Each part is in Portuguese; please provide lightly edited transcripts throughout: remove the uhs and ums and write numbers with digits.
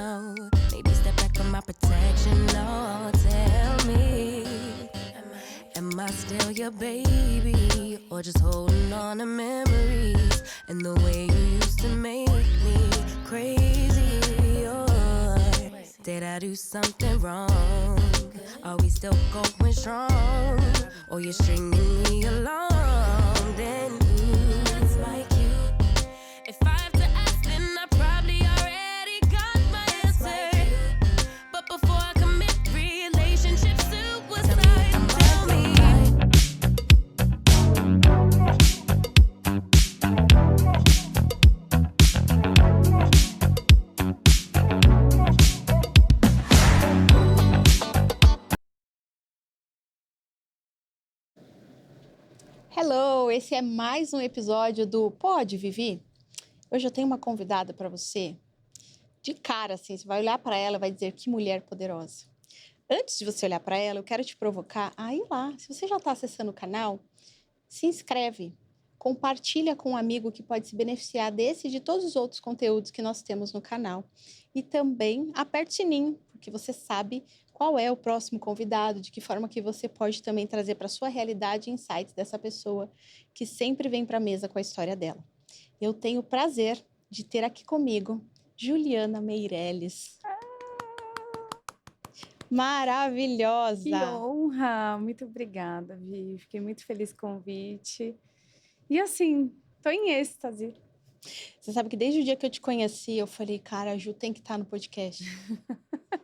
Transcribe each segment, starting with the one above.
now. Maybe step back from my protection. No, tell me, am I still your baby? Or just holding on to memories and the way you used to make me crazy? Or did I do something wrong? Are we still going strong? Or you're stringing me along? Then it's like you. If I have to ask, then I probably already got my answer. But before I commit relationship suicide, tell me. Hello, esse é mais um episódio do Pode Vivi? Hoje eu tenho uma convidada para você. De cara, assim, você vai olhar para ela e vai dizer que mulher poderosa. Antes de você olhar para ela, eu quero te provocar a ir lá. Se você já está acessando o canal, se inscreve, compartilha com um amigo que pode se beneficiar desse e de todos os outros conteúdos que nós temos no canal. E também aperte o sininho, porque você sabe qual é o próximo convidado, de que forma que você pode também trazer para a sua realidade insights dessa pessoa que sempre vem para a mesa com a história dela. Eu tenho o prazer de ter aqui comigo Juliana Meirelles. Maravilhosa! Que honra! Muito obrigada, Vi. Fiquei muito feliz com o convite. E assim, tô em êxtase. Você sabe que desde o dia que eu te conheci, eu falei, cara, a Ju tem que estar no podcast.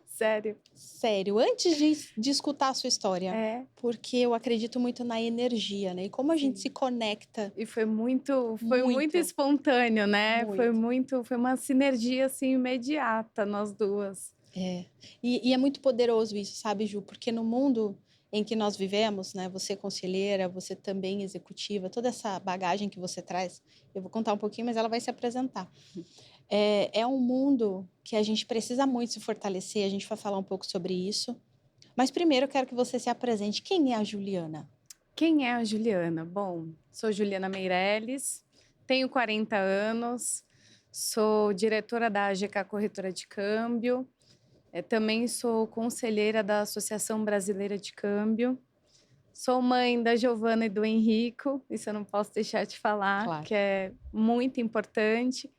Sério. Sério, antes de escutar a sua história. É. Porque eu acredito muito na energia, né? E como a gente se conecta. E foi muito espontâneo, né? Foi uma sinergia assim imediata nós duas. É. E é muito poderoso isso, sabe, Ju? Porque no mundo em que nós vivemos, né? Você conselheira, você também executiva, toda essa bagagem que você traz, eu vou contar um pouquinho, mas ela vai se apresentar. É um mundo que a gente precisa muito se fortalecer, a gente vai falar um pouco sobre isso. Mas primeiro eu quero que você se apresente. Quem é a Juliana? Quem é a Juliana? Bom, sou Juliana Meirelles, tenho 40 anos, sou diretora da AGK Corretora de Câmbio, também sou conselheira da Associação Brasileira de Câmbio, sou mãe da Giovana e do Henrico, isso eu não posso deixar de falar, Claro. Que é muito importante.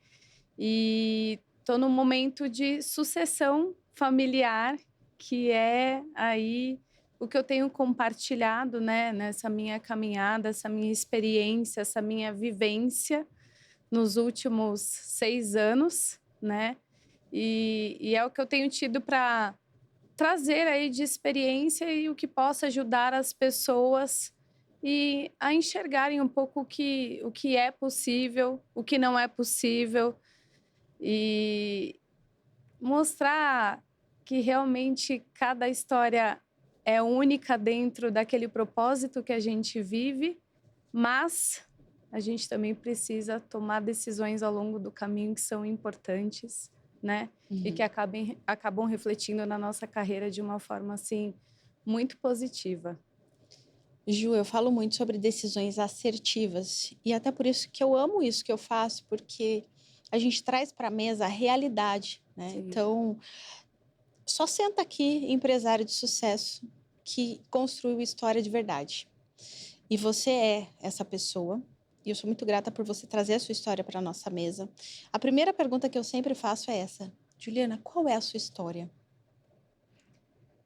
E estou num momento de sucessão familiar, que é aí o que eu tenho compartilhado, né, nessa minha caminhada, essa minha experiência, essa minha vivência nos últimos 6 anos, né? E é o que eu tenho tido para trazer aí de experiência e o que possa ajudar as pessoas e a enxergarem um pouco o que é possível, o que não é possível, e mostrar que realmente cada história é única dentro daquele propósito que a gente vive, mas a gente também precisa tomar decisões ao longo do caminho que são importantes, né? E que acabam refletindo na nossa carreira de uma forma, assim, muito positiva. Ju, eu falo muito sobre decisões assertivas e até por isso que eu amo isso que eu faço, porque a gente traz para a mesa a realidade, né? Sim. Então, só senta aqui, empresário de sucesso, que construiu história de verdade. E você é essa pessoa. E eu sou muito grata por você trazer a sua história para a nossa mesa. A primeira pergunta que eu sempre faço é essa. Juliana, qual é a sua história?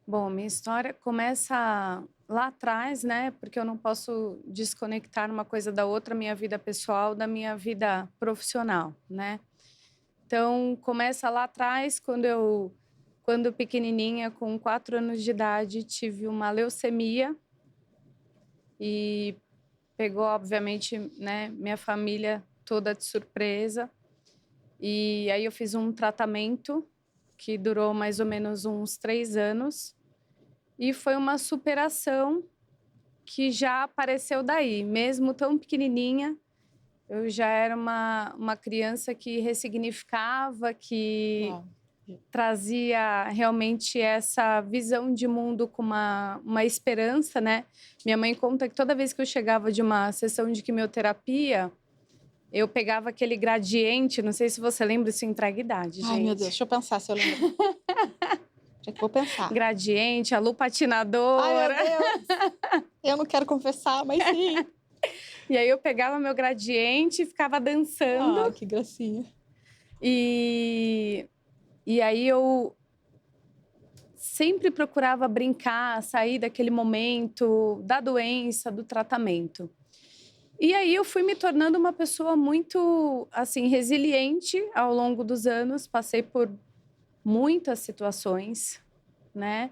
Bom, minha história começa lá atrás, né? Porque eu não posso desconectar uma coisa da outra, minha vida pessoal da minha vida profissional, né? Então, começa lá atrás, quando pequenininha, com 4 anos de idade, tive uma leucemia e pegou, obviamente, né, minha família toda de surpresa. E aí eu fiz um tratamento que durou mais ou menos uns 3 anos. E foi uma superação que já apareceu daí. Mesmo tão pequenininha, eu já era uma criança que ressignificava, que trazia realmente essa visão de mundo com uma esperança, né? Minha mãe conta que toda vez que eu chegava de uma sessão de quimioterapia, eu pegava aquele gradiente, não sei se você lembra, isso entrega idade, gente. Ai, meu Deus, deixa eu pensar se eu lembro. Vou pensar. Gradiente, a Lu Ai, patinadora. meu Deus. Eu não quero confessar, mas sim. E aí eu pegava meu gradiente e ficava dançando. Ah, que gracinha. E aí eu sempre procurava brincar, sair daquele momento da doença, do tratamento. E aí eu fui me tornando uma pessoa muito, assim, resiliente ao longo dos anos. Passei por muitas situações, né?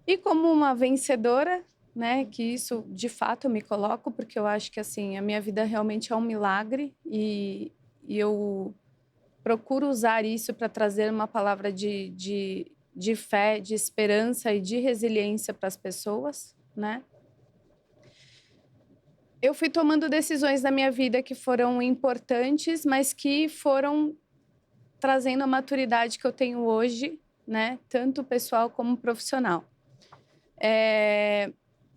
E como uma vencedora, né? Que isso, de fato, eu me coloco, porque eu acho que, assim, a minha vida realmente é um milagre. E eu procuro usar isso para trazer uma palavra de fé, de esperança e de resiliência para as pessoas, né? Eu fui tomando decisões na minha vida que foram importantes, mas que foram trazendo a maturidade que eu tenho hoje, né? Tanto pessoal como profissional.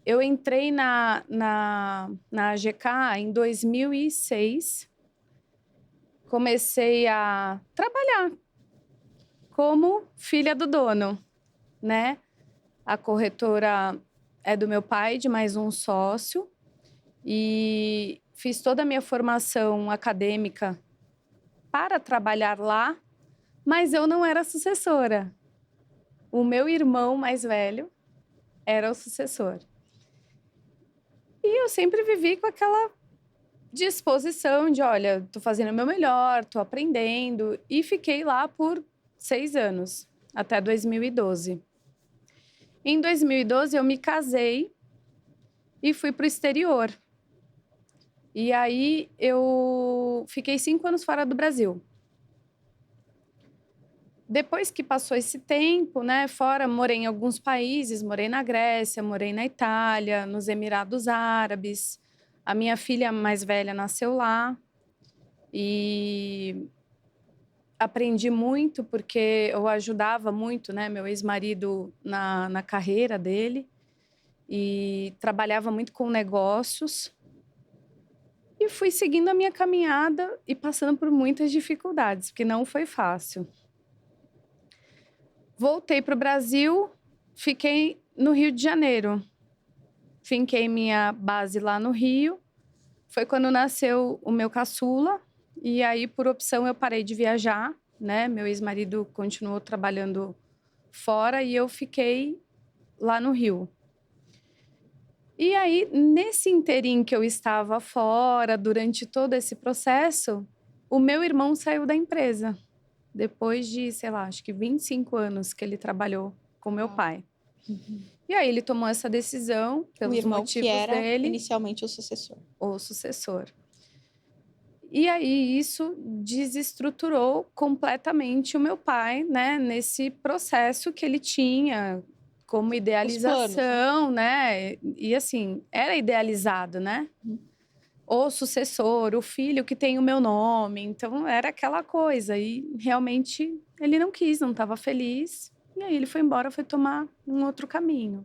Eu entrei na AGK em 2006. Comecei a trabalhar como filha do dono, né? A corretora é do meu pai, de mais um sócio. E fiz toda a minha formação acadêmica para trabalhar lá, mas eu não era sucessora. O meu irmão mais velho era o sucessor. E eu sempre vivi com aquela disposição de, olha, tô fazendo o meu melhor, tô aprendendo. E fiquei lá por 6 anos, até 2012. Em 2012, eu me casei e fui para o exterior. E aí, eu fiquei 5 anos fora do Brasil. Depois que passou esse tempo, né, fora, morei em alguns países, morei na Grécia, morei na Itália, nos Emirados Árabes. A minha filha mais velha nasceu lá. E aprendi muito, porque eu ajudava muito, né, meu ex-marido na carreira dele. E trabalhava muito com negócios. E fui seguindo a minha caminhada e passando por muitas dificuldades, porque não foi fácil. Voltei para o Brasil, fiquei no Rio de Janeiro. Finquei minha base lá no Rio. Foi quando nasceu o meu caçula. E aí, por opção, eu parei de viajar, né? Meu ex-marido continuou trabalhando fora e eu fiquei lá no Rio. E aí, nesse interim que eu estava fora, durante todo esse processo, o meu irmão saiu da empresa. Depois de, sei lá, acho que 25 anos que ele trabalhou com meu pai. E aí, ele tomou essa decisão, pelos O irmão motivos que era dele. inicialmente o sucessor. O sucessor. E aí, isso desestruturou completamente o meu pai, né? Nesse processo que ele tinha como idealização, né? E assim, era idealizado, né? O sucessor, o filho que tem o meu nome. Então, era aquela coisa. E realmente, ele não quis, não estava feliz. E aí, ele foi embora, foi tomar um outro caminho.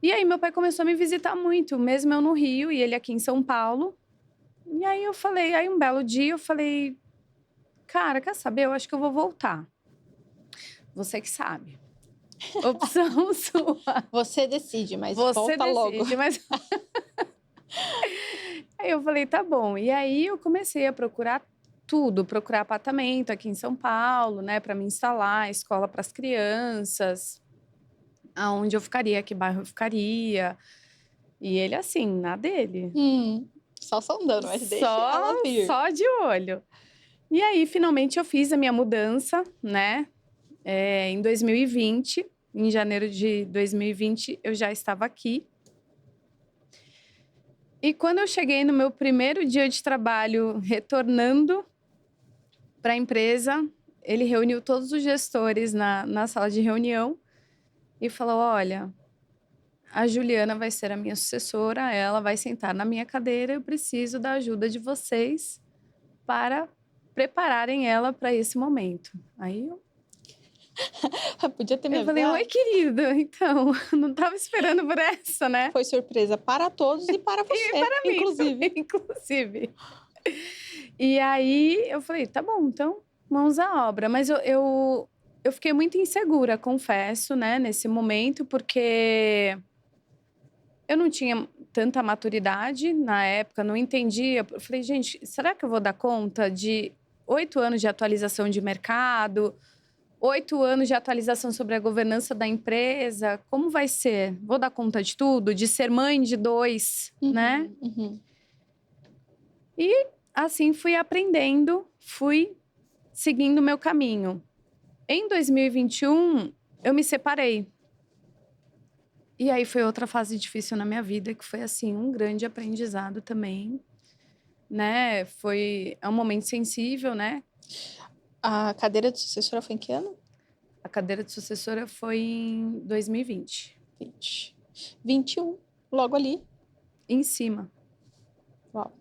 E aí, meu pai começou a me visitar muito, mesmo eu no Rio e ele aqui em São Paulo. E aí, aí um belo dia, eu falei, cara, quer saber? Eu acho que eu vou voltar. Você que sabe. Opção sua. Você decide, mas Você volta decide, logo. mas... Aí eu falei, tá bom. E aí eu comecei a procurar tudo, procurar apartamento aqui em São Paulo, né, para me instalar, escola para as crianças, aonde eu ficaria, que bairro eu ficaria. E ele assim, na dele. Só sondando, mas deixa ela vir. Só de olho. E aí, finalmente, eu fiz a minha mudança, né? Em 2020, em janeiro de 2020, eu já estava aqui. E quando eu cheguei no meu primeiro dia de trabalho, retornando para a empresa, ele reuniu todos os gestores na sala de reunião e falou, olha, a Juliana vai ser a minha sucessora, ela vai sentar na minha cadeira, eu preciso da ajuda de vocês para prepararem ela para esse momento. Aí eu Podia ter me Eu falei, avisado. oi, querido. Então, não estava esperando por essa, né? Foi surpresa para todos e para você, Para mim inclusive. também, inclusive. E aí, eu falei, tá bom, então, mãos à obra. Mas eu fiquei muito insegura, confesso, né? Nesse momento, porque eu não tinha tanta maturidade na época, não entendia. Eu falei, gente, será que eu vou dar conta de 8 anos de atualização de mercado, 8 anos de atualização sobre a governança da empresa? Como vai ser? Vou dar conta de tudo? De ser mãe de 2, né? Uhum. Assim, fui aprendendo, fui seguindo o meu caminho. Em 2021, eu me separei. E aí foi outra fase difícil na minha vida, que foi assim, um grande aprendizado também, né? É um momento sensível, né? A cadeira de sucessora foi em que ano? A cadeira de sucessora foi em 2020, 20. 21, logo ali. em cima. Uau.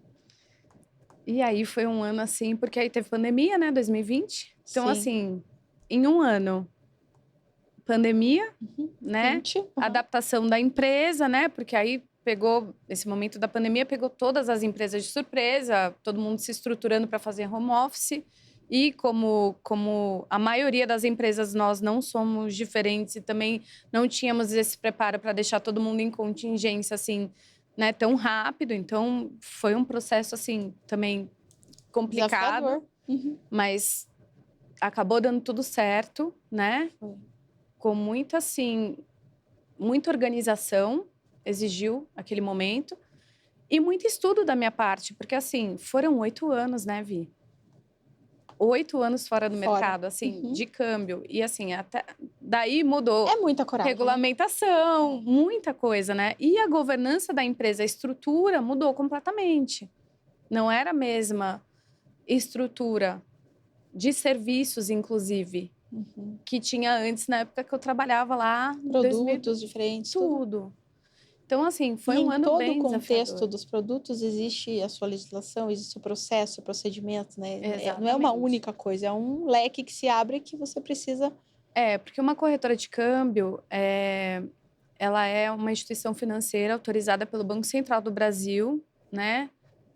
E aí foi um ano assim, porque aí teve pandemia, né, 2020. Então, Sim. assim, em um ano, pandemia, né? 20. Adaptação da empresa, né? Porque aí pegou, esse momento da pandemia, pegou todas as empresas de surpresa, todo mundo se estruturando para fazer home office. E como a maioria das empresas, nós não somos diferentes e também não tínhamos esse preparo para deixar todo mundo em contingência, assim, né, tão rápido. Então, foi um processo, assim, também complicado, Desafiador. mas acabou dando tudo certo, né? Foi. Com muita, assim, muita organização, exigiu aquele momento, e muito estudo da minha parte, porque, assim, foram 8 anos, né, Vi? 8 anos fora do mercado, assim, de câmbio. E, assim, até daí mudou É muita coragem. regulamentação, muita coisa, né? E a governança da empresa, a estrutura mudou completamente. Não era a mesma estrutura de serviços, inclusive, que tinha antes, na época que eu trabalhava lá. Produtos diferentes. Tudo. Então, assim, foi E um ano em bem todo o contexto desafiador. dos produtos existe a sua legislação, existe o processo, o procedimento, né? Exatamente. Não é uma única coisa, é um leque que se abre que você precisa... Porque uma corretora de câmbio, ela é uma instituição financeira autorizada pelo Banco Central do Brasil, né,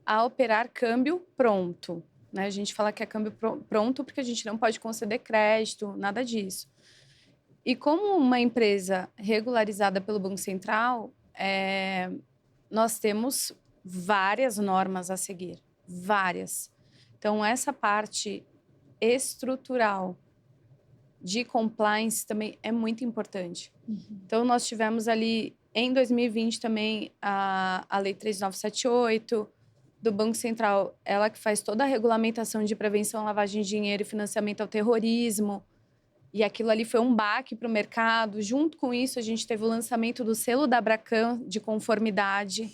a operar câmbio pronto. Né? A gente fala que é câmbio pronto porque a gente não pode conceder crédito, nada disso. E como uma empresa regularizada pelo Banco Central, nós temos várias normas a seguir, várias. Então, essa parte estrutural de compliance também é muito importante. Então, nós tivemos ali, em 2020 também, a Lei 3978 do Banco Central, ela que faz toda a regulamentação de prevenção, lavagem de dinheiro e financiamento ao terrorismo. E aquilo ali foi um baque para o mercado. Junto com isso, a gente teve o lançamento do selo da Abracan de conformidade,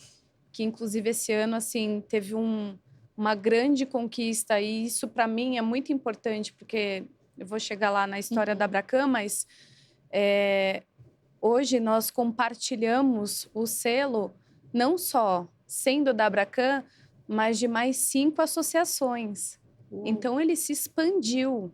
que inclusive esse ano assim teve uma grande conquista. E isso para mim é muito importante, porque eu vou chegar lá na história da Abracan, mas hoje nós compartilhamos o selo não só sendo da Abracan, mas de mais 5 associações. Então ele se expandiu.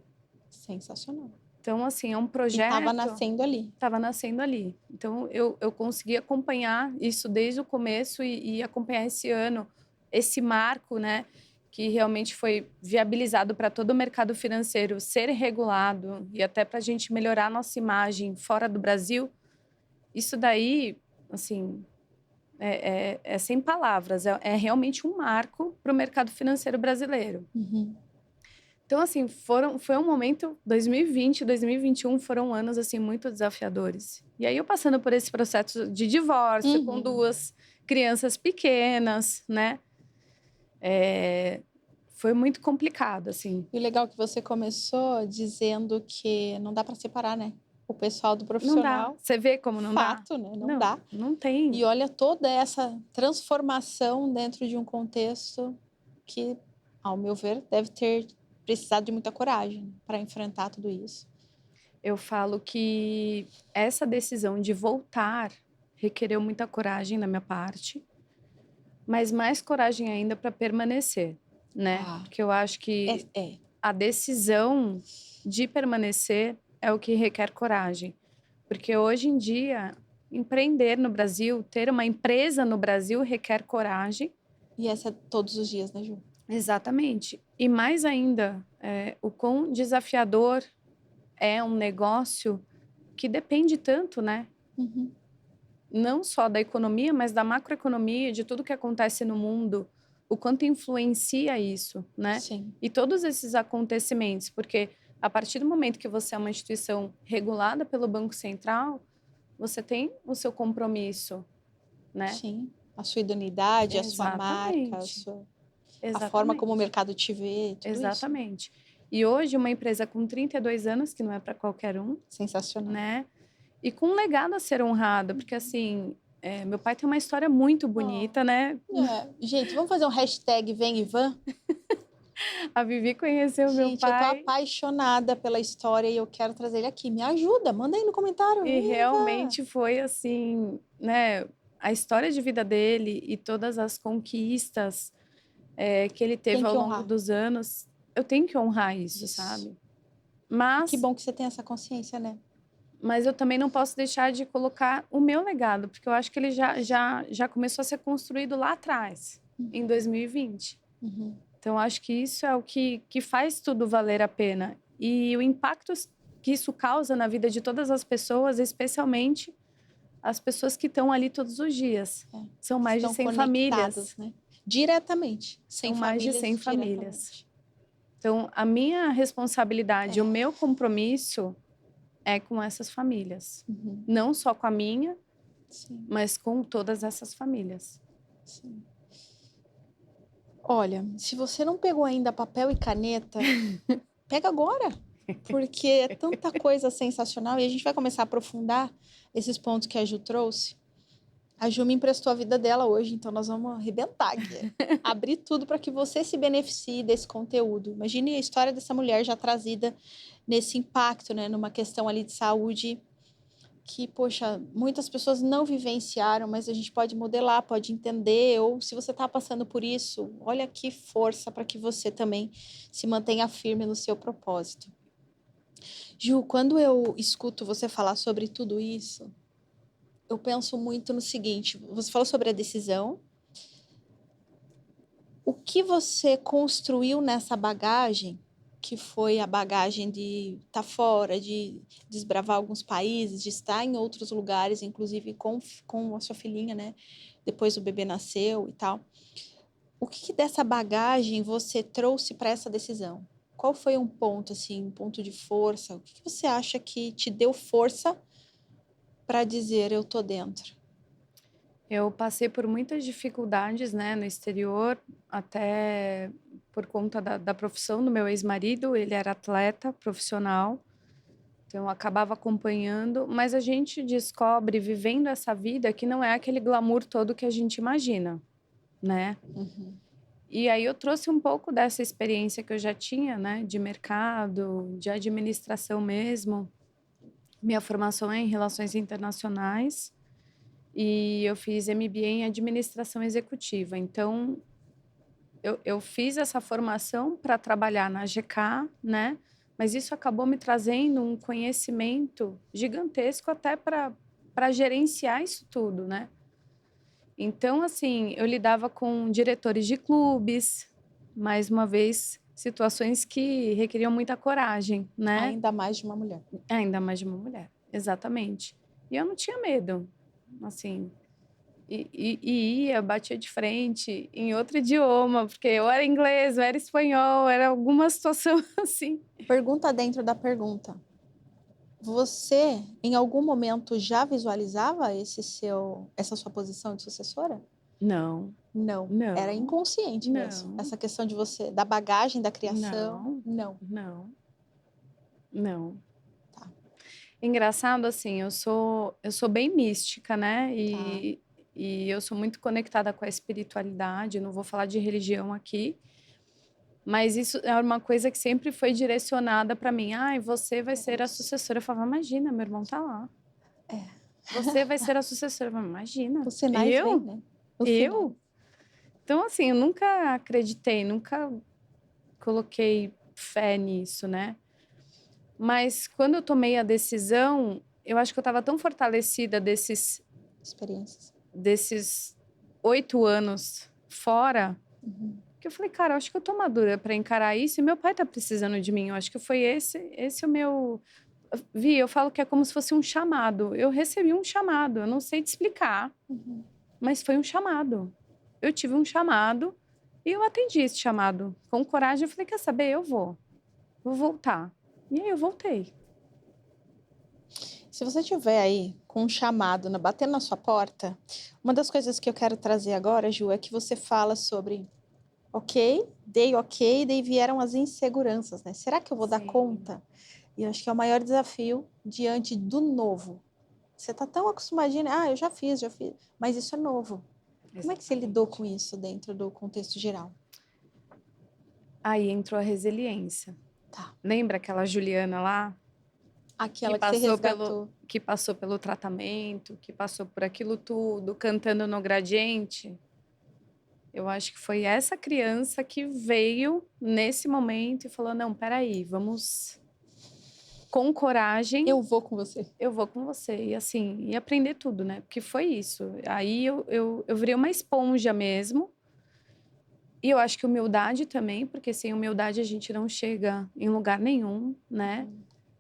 Sensacional. Então, assim, é um projeto... Estava nascendo ali. Estava nascendo ali. Então, eu consegui acompanhar isso desde o começo e acompanhar esse ano, esse marco, né? Que realmente foi viabilizado para todo o mercado financeiro ser regulado e até para a gente melhorar a nossa imagem fora do Brasil. Isso daí, assim, é sem palavras. É realmente um marco para o mercado financeiro brasileiro. Então, assim, foi um momento, 2020 e 2021 foram anos, assim, muito desafiadores. E aí, eu passando por esse processo de divórcio, com 2 crianças pequenas, né? Foi muito complicado, assim. E o legal é que você começou dizendo que não dá para separar, né? O pessoal do Não profissional. dá. Você vê como não dá? Fato, né? Não dá. Não tem. E olha toda essa transformação dentro de um contexto que, ao meu ver, deve ter precisado de muita coragem para enfrentar tudo isso. Eu falo que essa decisão de voltar requereu muita coragem da minha parte, mas mais coragem ainda para permanecer, né? Porque eu acho que a decisão de permanecer é o que requer coragem. Porque hoje em dia, empreender no Brasil, ter uma empresa no Brasil requer coragem. E essa é todos os dias, né, Ju? Exatamente. E mais ainda, o quão desafiador é um negócio que depende tanto, né? Uhum. Não só da economia, mas da macroeconomia, de tudo que acontece no mundo, o quanto influencia isso, né? Sim. E todos esses acontecimentos, porque a partir do momento que você é uma instituição regulada pelo Banco Central, você tem o seu compromisso, né? Sim. A sua idoneidade, a sua marca, a forma como o mercado te vê, tudo isso. Exatamente. E hoje, uma empresa com 32 anos, que não é para qualquer um, Sensacional. né? E com um legado a ser honrado, porque assim, meu pai tem uma história muito bonita, né? Gente, vamos fazer um hashtag Vem Ivan? A Vivi conheceu meu Gente, eu tô pai apaixonada pela história e eu quero trazer ele aqui. Me ajuda, manda aí no comentário. e realmente foi assim, né? A história de vida dele e todas as conquistas que ele teve ao longo dos anos, eu tenho que honrar isso, sabe? Mas que bom que você tem essa consciência, né? Mas eu também não posso deixar de colocar o meu legado, porque eu acho que ele já começou a ser construído lá atrás, em 2020. Uhum. Então, eu acho que isso é o que faz tudo valer a pena. E o impacto que isso causa na vida de todas as pessoas, especialmente as pessoas que estão ali todos os dias. São mais de 100 famílias. Né? Diretamente. São mais de 100 famílias. Então, a minha responsabilidade, o meu compromisso é com essas famílias. Uhum. Não só com a minha, sim, mas com todas essas famílias. Sim. Olha, se você não pegou ainda papel e caneta, pega agora. Porque é tanta coisa sensacional e a gente vai começar a aprofundar esses pontos que a Ju trouxe. A Ju me emprestou a vida dela hoje, então nós vamos arrebentar aqui. Abrir tudo para que você se beneficie desse conteúdo. Imagine a história dessa mulher já trazida nesse impacto, né? Numa questão ali de saúde que, poxa, muitas pessoas não vivenciaram, mas a gente pode modelar, pode entender, ou se você está passando por isso, olha que força para que você também se mantenha firme no seu propósito. Ju, quando eu escuto você falar sobre tudo isso, eu penso muito no seguinte, você falou sobre a decisão, o que você construiu nessa bagagem, que foi a bagagem de estar fora, de desbravar alguns países, de estar em outros lugares, inclusive com a sua filhinha, né? Depois o bebê nasceu e tal. O que dessa bagagem você trouxe para essa decisão? Qual foi um ponto, assim, um ponto de força? O que você acha que te deu força para dizer eu tô dentro? Eu passei por muitas dificuldades, né, no exterior, até por conta da profissão do meu ex-marido. Ele era atleta profissional, então eu acabava acompanhando, mas a gente descobre, vivendo essa vida, que não é aquele glamour todo que a gente imagina, né? Uhum. E aí eu trouxe um pouco dessa experiência que eu já tinha, né, de mercado, de administração mesmo. Minha formação é em relações internacionais e eu fiz MBA em administração executiva. Então, eu fiz essa formação para trabalhar na GK, né? Mas isso acabou me trazendo um conhecimento gigantesco até para gerenciar isso tudo, né? Então, assim, eu lidava com diretores de clubes, mais uma vez, situações que requeriam muita coragem, né? Ainda mais de uma mulher. Ainda mais de uma mulher, exatamente. E eu não tinha medo, assim. E ia, batia de frente em outro idioma, porque eu era inglês, eu era espanhol, era alguma situação assim. Pergunta dentro da pergunta. Você, em algum momento, já visualizava essa sua posição de sucessora? Não. Não. Não. Era inconsciente mesmo. Essa questão de você, da bagagem da criação. Não. Tá. Engraçado, assim, eu sou bem mística, né? E eu sou muito conectada com a espiritualidade. Não vou falar de religião aqui. Mas isso é uma coisa que sempre foi direcionada para mim. Você vai ser a sucessora. Eu falava, imagina, meu irmão tá lá. Você vai ser a sucessora. Eu falava, imagina. Os sinais eu? vêm, né? Eu? Então, assim, eu nunca acreditei, nunca coloquei fé nisso, né? Mas quando eu tomei a decisão, eu acho que eu estava tão fortalecida Experiências. desses 8 anos fora, Uhum. que eu falei, cara, eu acho que eu tô madura para encarar isso e meu pai tá precisando de mim. Eu acho que foi esse o meu... Vi, eu falo que é como se fosse um chamado. Eu recebi um chamado, eu não sei te explicar, Uhum. mas foi um chamado. Eu tive um chamado e eu atendi esse chamado. Com coragem, eu falei, quer saber? Eu vou voltar. E aí eu voltei. Se você tiver aí com um chamado batendo na sua porta, uma das coisas que eu quero trazer agora, Ju, é que você fala sobre ok, daí vieram as inseguranças, né? Será que eu vou dar Sim. conta? E eu acho que é o maior desafio diante do novo. Você tá tão acostumadinho, né? Eu já fiz, mas isso é novo. Como é que você lidou com isso dentro do contexto geral? Aí entrou a resiliência. Tá. Lembra aquela Juliana lá? Aquela que você resgatou. Que passou pelo tratamento, que passou por aquilo tudo, cantando no gradiente. Eu acho que foi essa criança que veio nesse momento e falou, não, peraí, vamos com coragem. Eu vou com você. Eu vou com você. E assim, e aprender tudo, né? Porque foi isso. Aí eu virei uma esponja mesmo. E eu acho que humildade também, porque sem humildade a gente não chega em lugar nenhum, né?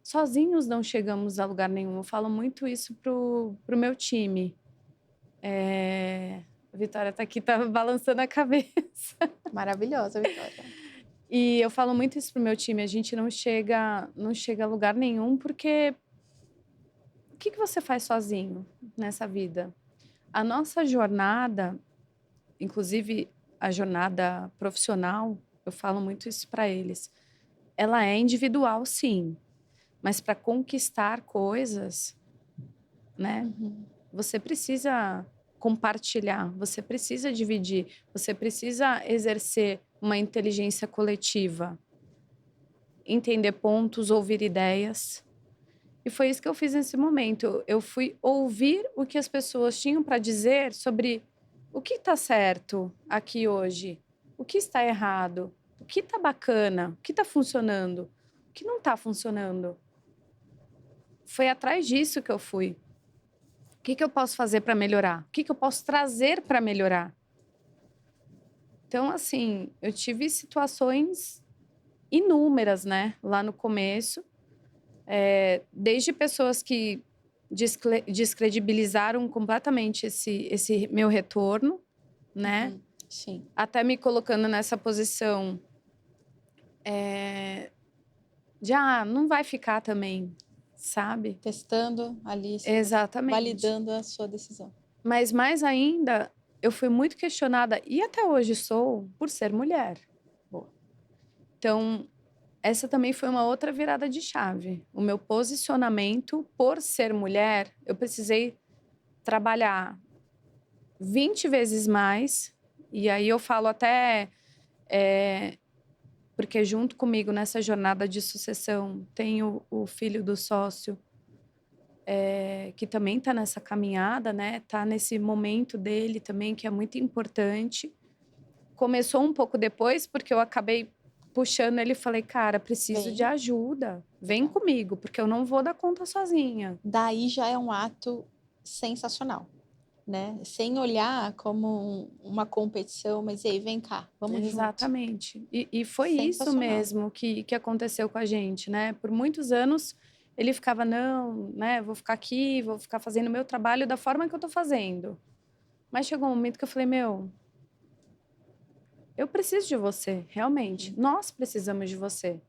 Sozinhos não chegamos a lugar nenhum. Eu falo muito isso pro meu time. A Vitória tá aqui, tá balançando a cabeça. Maravilhosa, Vitória. E eu falo muito isso pro meu time. A gente não chega a lugar nenhum, porque o que você faz sozinho nessa vida? A nossa jornada, inclusive a jornada profissional, eu falo muito isso para eles. Ela é individual, sim. Mas para conquistar coisas, né? Você precisa compartilhar, você precisa dividir, você precisa exercer uma inteligência coletiva, entender pontos, ouvir ideias. E foi isso que eu fiz nesse momento. Eu fui ouvir o que as pessoas tinham para dizer sobre o que está certo aqui hoje, o que está errado, o que está bacana, o que está funcionando, o que não está funcionando. Foi atrás disso que eu fui. O que eu posso fazer para melhorar? O que eu posso trazer para melhorar? Então, assim, eu tive situações inúmeras, né, lá no começo. Desde pessoas que descredibilizaram completamente esse meu retorno, né? Sim. Até me colocando nessa posição de, não vai ficar também, sabe? Testando ali, Exatamente. validando a sua decisão. Mas mais ainda, eu fui muito questionada, e até hoje sou, por ser mulher. Boa. Então, essa também foi uma outra virada de chave. O meu posicionamento, por ser mulher, eu precisei trabalhar 20 vezes mais. E aí eu falo até... porque junto comigo nessa jornada de sucessão tem o filho do sócio, que também está nessa caminhada, né? Está nesse momento dele também, que é muito importante. Começou um pouco depois, porque eu acabei puxando ele e falei, cara, preciso de ajuda. Vem comigo, porque eu não vou dar conta sozinha. Daí já é um ato sensacional, né? Sem olhar como uma competição, mas aí, vem cá, vamos junto. Exatamente. E foi isso mesmo que aconteceu com a gente, né? Por muitos anos, ele ficava, não, né? Vou ficar aqui, vou ficar fazendo o meu trabalho da forma que eu tô fazendo. Mas chegou um momento que eu falei, eu preciso de você, realmente. Nós precisamos de você.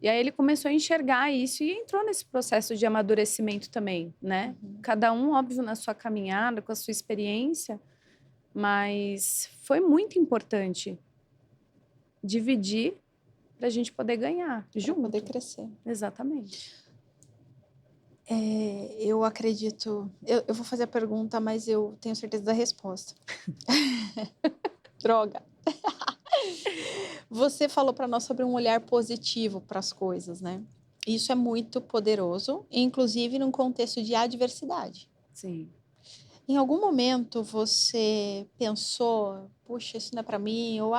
E aí ele começou a enxergar isso e entrou nesse processo de amadurecimento também, né? Cada um, óbvio, na sua caminhada, com a sua experiência, mas foi muito importante dividir para a gente poder ganhar junto. Para poder crescer. Exatamente. Eu acredito... Eu vou fazer a pergunta, mas eu tenho certeza da resposta. Droga! Você falou para nós sobre um olhar positivo para as coisas, né? Isso é muito poderoso, inclusive num contexto de adversidade. Sim. Em algum momento você pensou, puxa, isso não é para mim, ou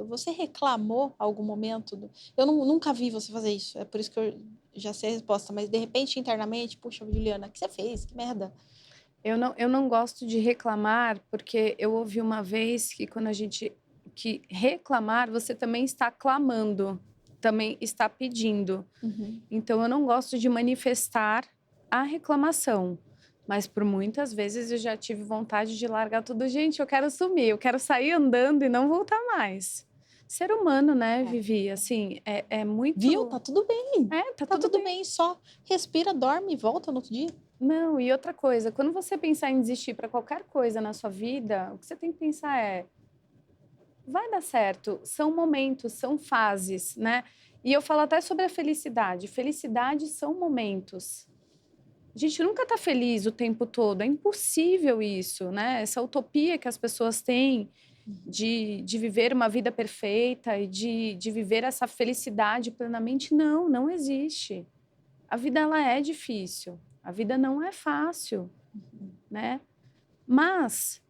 você reclamou algum momento? Eu nunca vi você fazer isso, é por isso que já sei a resposta, mas de repente, internamente, puxa, Juliana, o que você fez? Que merda. Eu não gosto de reclamar, porque eu ouvi uma vez que quando a gente... que reclamar, você também está clamando, também está pedindo. Então, eu não gosto de manifestar a reclamação. Mas por muitas vezes eu já tive vontade de largar tudo. Gente, eu quero sumir, eu quero sair andando e não voltar mais. Ser humano, né, Vivi? Assim, é muito... Viu? Tá tudo bem. Tá Tá tudo tudo bem. bem, só respira, dorme e volta no outro dia. Não, e outra coisa, quando você pensar em desistir para qualquer coisa na sua vida, o que você tem que pensar é: vai dar certo, são momentos, são fases, né? E eu falo até sobre a felicidade. Felicidade são momentos. A gente nunca está feliz o tempo todo, é impossível isso, né? Essa utopia que as pessoas têm de viver uma vida perfeita e de viver essa felicidade plenamente, não existe. A vida, ela é difícil, a vida não é fácil, né? Mas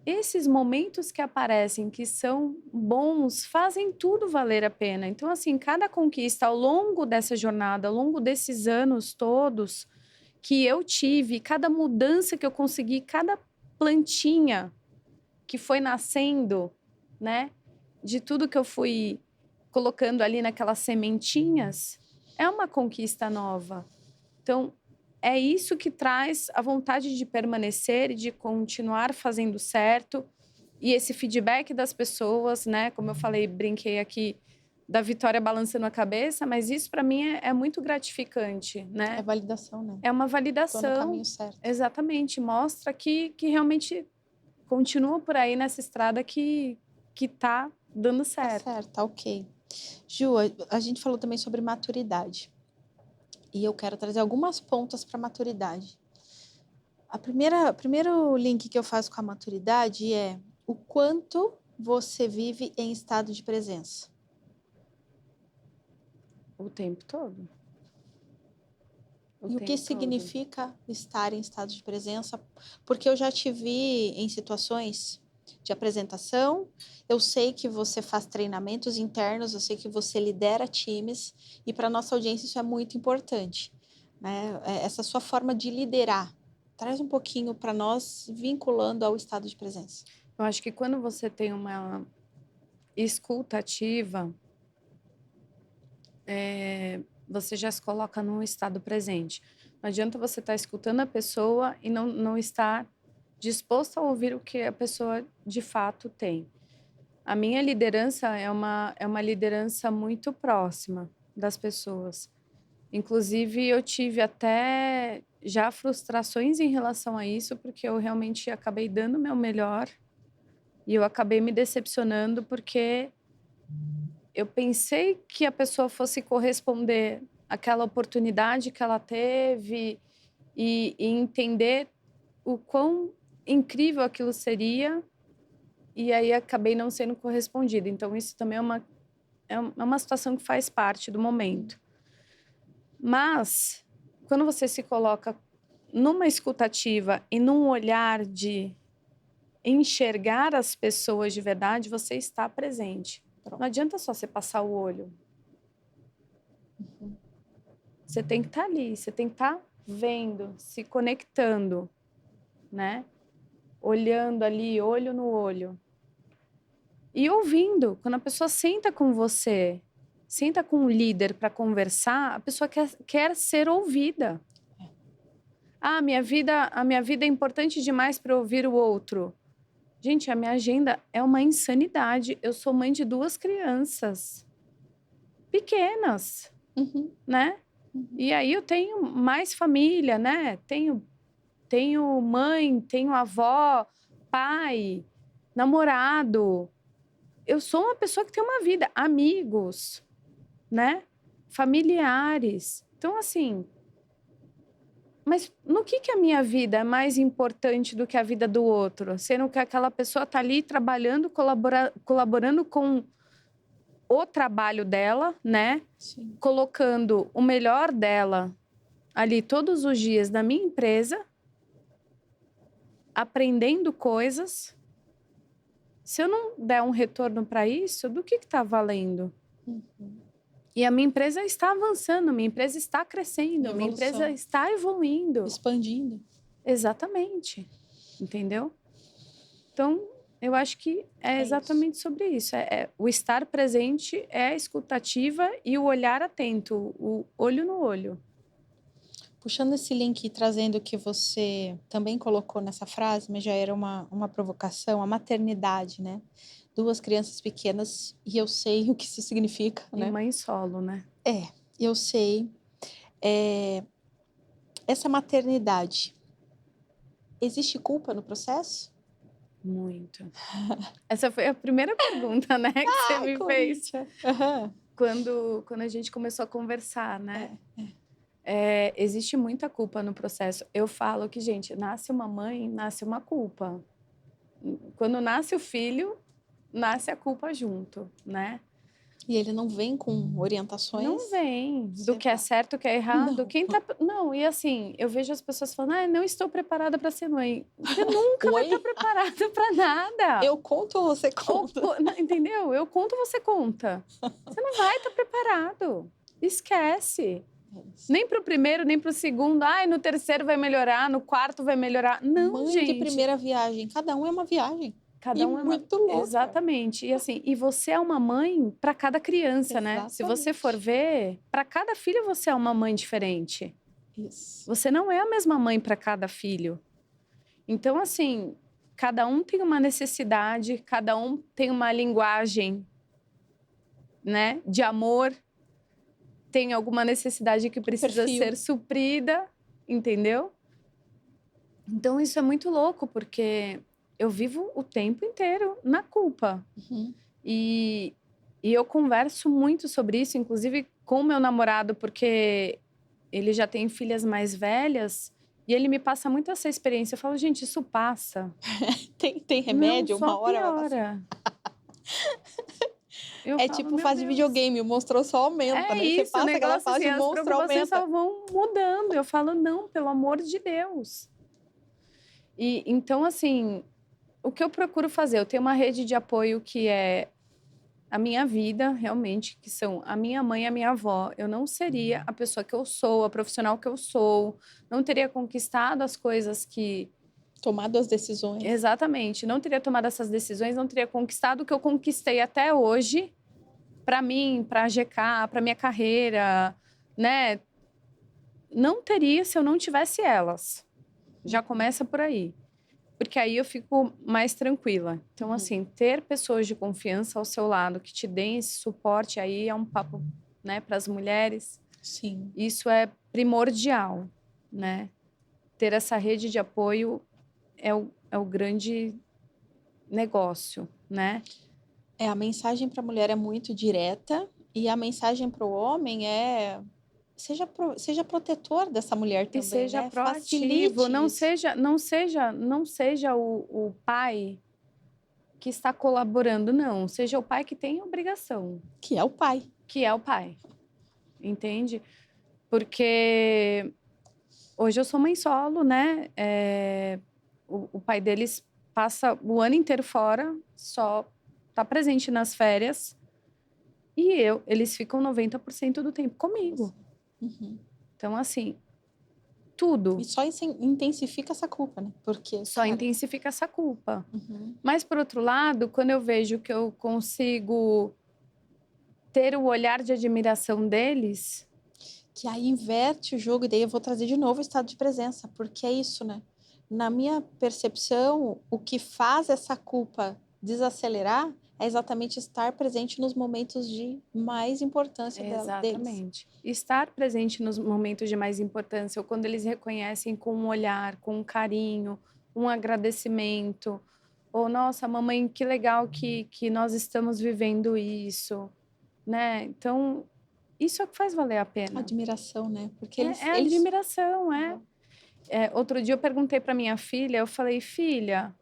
esses momentos que aparecem, que são bons, fazem tudo valer a pena. Então, assim, cada conquista ao longo dessa jornada, ao longo desses anos todos que eu tive, cada mudança que eu consegui, cada plantinha que foi nascendo, né, de tudo que eu fui colocando ali naquelas sementinhas, é uma conquista nova. Então, é isso que traz a vontade de permanecer e de continuar fazendo certo. E esse feedback das pessoas, né? Como eu falei, brinquei aqui da Vitória balançando a cabeça, mas isso para mim é muito gratificante, né? É validação, né? É uma Tô no validação. caminho certo. Exatamente. Mostra que realmente continua por aí nessa estrada que tá dando certo. Tá certo, tá ok. Ju, a gente falou também sobre maturidade. E eu quero trazer algumas pontas para maturidade. O primeiro link que eu faço com a maturidade é o quanto você vive em estado de presença. O tempo todo. E o que significa estar em estado de presença? Porque eu já te vi em situações de apresentação, eu sei que você faz treinamentos internos, eu sei que você lidera times, e para nossa audiência isso é muito importante, né? Essa sua forma de liderar, traz um pouquinho para nós, vinculando ao estado de presença. Eu acho que quando você tem uma escuta ativa, você já se coloca num estado presente. Não adianta você estar escutando a pessoa e não estar disposto a ouvir o que a pessoa de fato tem. A minha liderança é uma liderança muito próxima das pessoas. Inclusive, eu tive até já frustrações em relação a isso, porque eu realmente acabei dando o meu melhor e eu acabei me decepcionando porque eu pensei que a pessoa fosse corresponder àquela oportunidade que ela teve e entender o quão incrível aquilo seria, e aí acabei não sendo correspondida. Então, isso também é uma situação que faz parte do momento. Mas, quando você se coloca numa escutativa e num olhar de enxergar as pessoas de verdade, você está presente. Não adianta só você passar o olho. Você tem que estar ali, você tem que estar vendo, se conectando, né? Olhando ali, olho no olho. E ouvindo. Quando a pessoa senta com você, senta com o líder para conversar, a pessoa quer ser ouvida. Ah, a minha vida é importante demais para ouvir o outro. Gente, a minha agenda é uma insanidade. Eu sou mãe de 2 crianças pequenas, né? E aí eu tenho mais família, né? Tenho mãe, tenho avó, pai, namorado. Eu sou uma pessoa que tem uma vida, amigos, né? Familiares. Então, assim, mas no que a minha vida é mais importante do que a vida do outro? Sendo que aquela pessoa está ali trabalhando, colaborando com o trabalho dela, né? Sim. Colocando o melhor dela ali todos os dias na minha empresa, aprendendo coisas. Se eu não der um retorno para isso, do que está valendo? E a minha empresa está avançando, a minha empresa está crescendo, a minha empresa está evoluindo. Expandindo. Exatamente. Entendeu? Então, eu acho que é exatamente sobre isso. O estar presente, é a escutativa e o olhar atento, o olho no olho. Puxando esse link e trazendo o que você também colocou nessa frase, mas já era uma provocação, a maternidade, né? 2 crianças pequenas e eu sei o que isso significa, E né? mãe solo, né? Eu sei. Essa maternidade, existe culpa no processo? Muito. Essa foi a primeira pergunta, né, que você me fez Aham. quando a gente começou a conversar, né? Existe muita culpa no processo. Eu falo que, gente, nasce uma mãe, nasce uma culpa. Quando nasce o filho, nasce a culpa junto, né? E ele não vem com orientações? Não vem do que é certo, o que é errado. Não, e assim, eu vejo as pessoas falando, não estou preparada para ser mãe. Você nunca vai estar preparada para nada. Eu conto ou você conta? Entendeu? Eu conto, você conta. Você não vai estar preparado. Esquece. Nem para o primeiro, nem para o segundo. No terceiro vai melhorar, no quarto vai melhorar. Não, mãe gente. de primeira viagem. Cada um é uma viagem. Cada um é muito louco. Exatamente. E assim, e você é uma mãe para cada criança, Exatamente. né? Se você for ver, para cada filho você é uma mãe diferente. Isso. Você não é a mesma mãe para cada filho. Então, assim, cada um tem uma necessidade, cada um tem uma linguagem, né, de amor, tem alguma necessidade que precisa ser suprida, entendeu? Então, isso é muito louco, porque eu vivo o tempo inteiro na culpa. E eu converso muito sobre isso, inclusive com o meu namorado, porque ele já tem filhas mais velhas e ele me passa muito essa experiência. Eu falo, gente, isso passa. Tem remédio? Não, uma hora vai passar. Tipo fase de videogame, o monstro só aumenta, né? Isso, você passa aquela fase, assim, o monstro aumenta. As preocupações só vão mudando. Eu falo, não, pelo amor de Deus. E então, assim, o que eu procuro fazer? Eu tenho uma rede de apoio que é a minha vida, realmente, que são a minha mãe e a minha avó. Eu não seria a pessoa que eu sou, a profissional que eu sou, não teria conquistado as coisas que... Tomado as decisões. Exatamente. Não teria tomado essas decisões, não teria conquistado o que eu conquistei até hoje, para mim, para a GK, para minha carreira, né? Não teria se eu não tivesse elas. Já começa por aí. Porque aí eu fico mais tranquila. Então, assim, ter pessoas de confiança ao seu lado que te deem esse suporte, aí é um papo, né, para as mulheres. Sim. Isso é primordial, né? Ter essa rede de apoio é o grande negócio, né? A mensagem para a mulher é muito direta e a mensagem para o homem é seja protetor dessa mulher também, e seja, né? proativo, Facilite não seja o pai que está colaborando, não. Seja o pai que tem obrigação. Que é o pai. Que é o pai. Entende? Porque hoje eu sou mãe solo, né? O pai deles passa o ano inteiro fora, só tá presente nas férias. E eles ficam 90% do tempo comigo. Então, assim, tudo. E só intensifica essa culpa, né? Porque só intensifica essa culpa. Mas, por outro lado, quando eu vejo que eu consigo ter o olhar de admiração deles... Que aí inverte o jogo, e daí eu vou trazer de novo o estado de presença, porque é isso, né? Na minha percepção, o que faz essa culpa desacelerar é exatamente estar presente nos momentos de mais importância deles. Exatamente. Estar presente nos momentos de mais importância, ou quando eles reconhecem com um olhar, com um carinho, um agradecimento. Ou, nossa, mamãe, que legal que nós estamos vivendo isso, né? Então, isso é o que faz valer a pena. Admiração, né? Porque eles... admiração, outro dia eu perguntei para minha filha, eu falei, filha...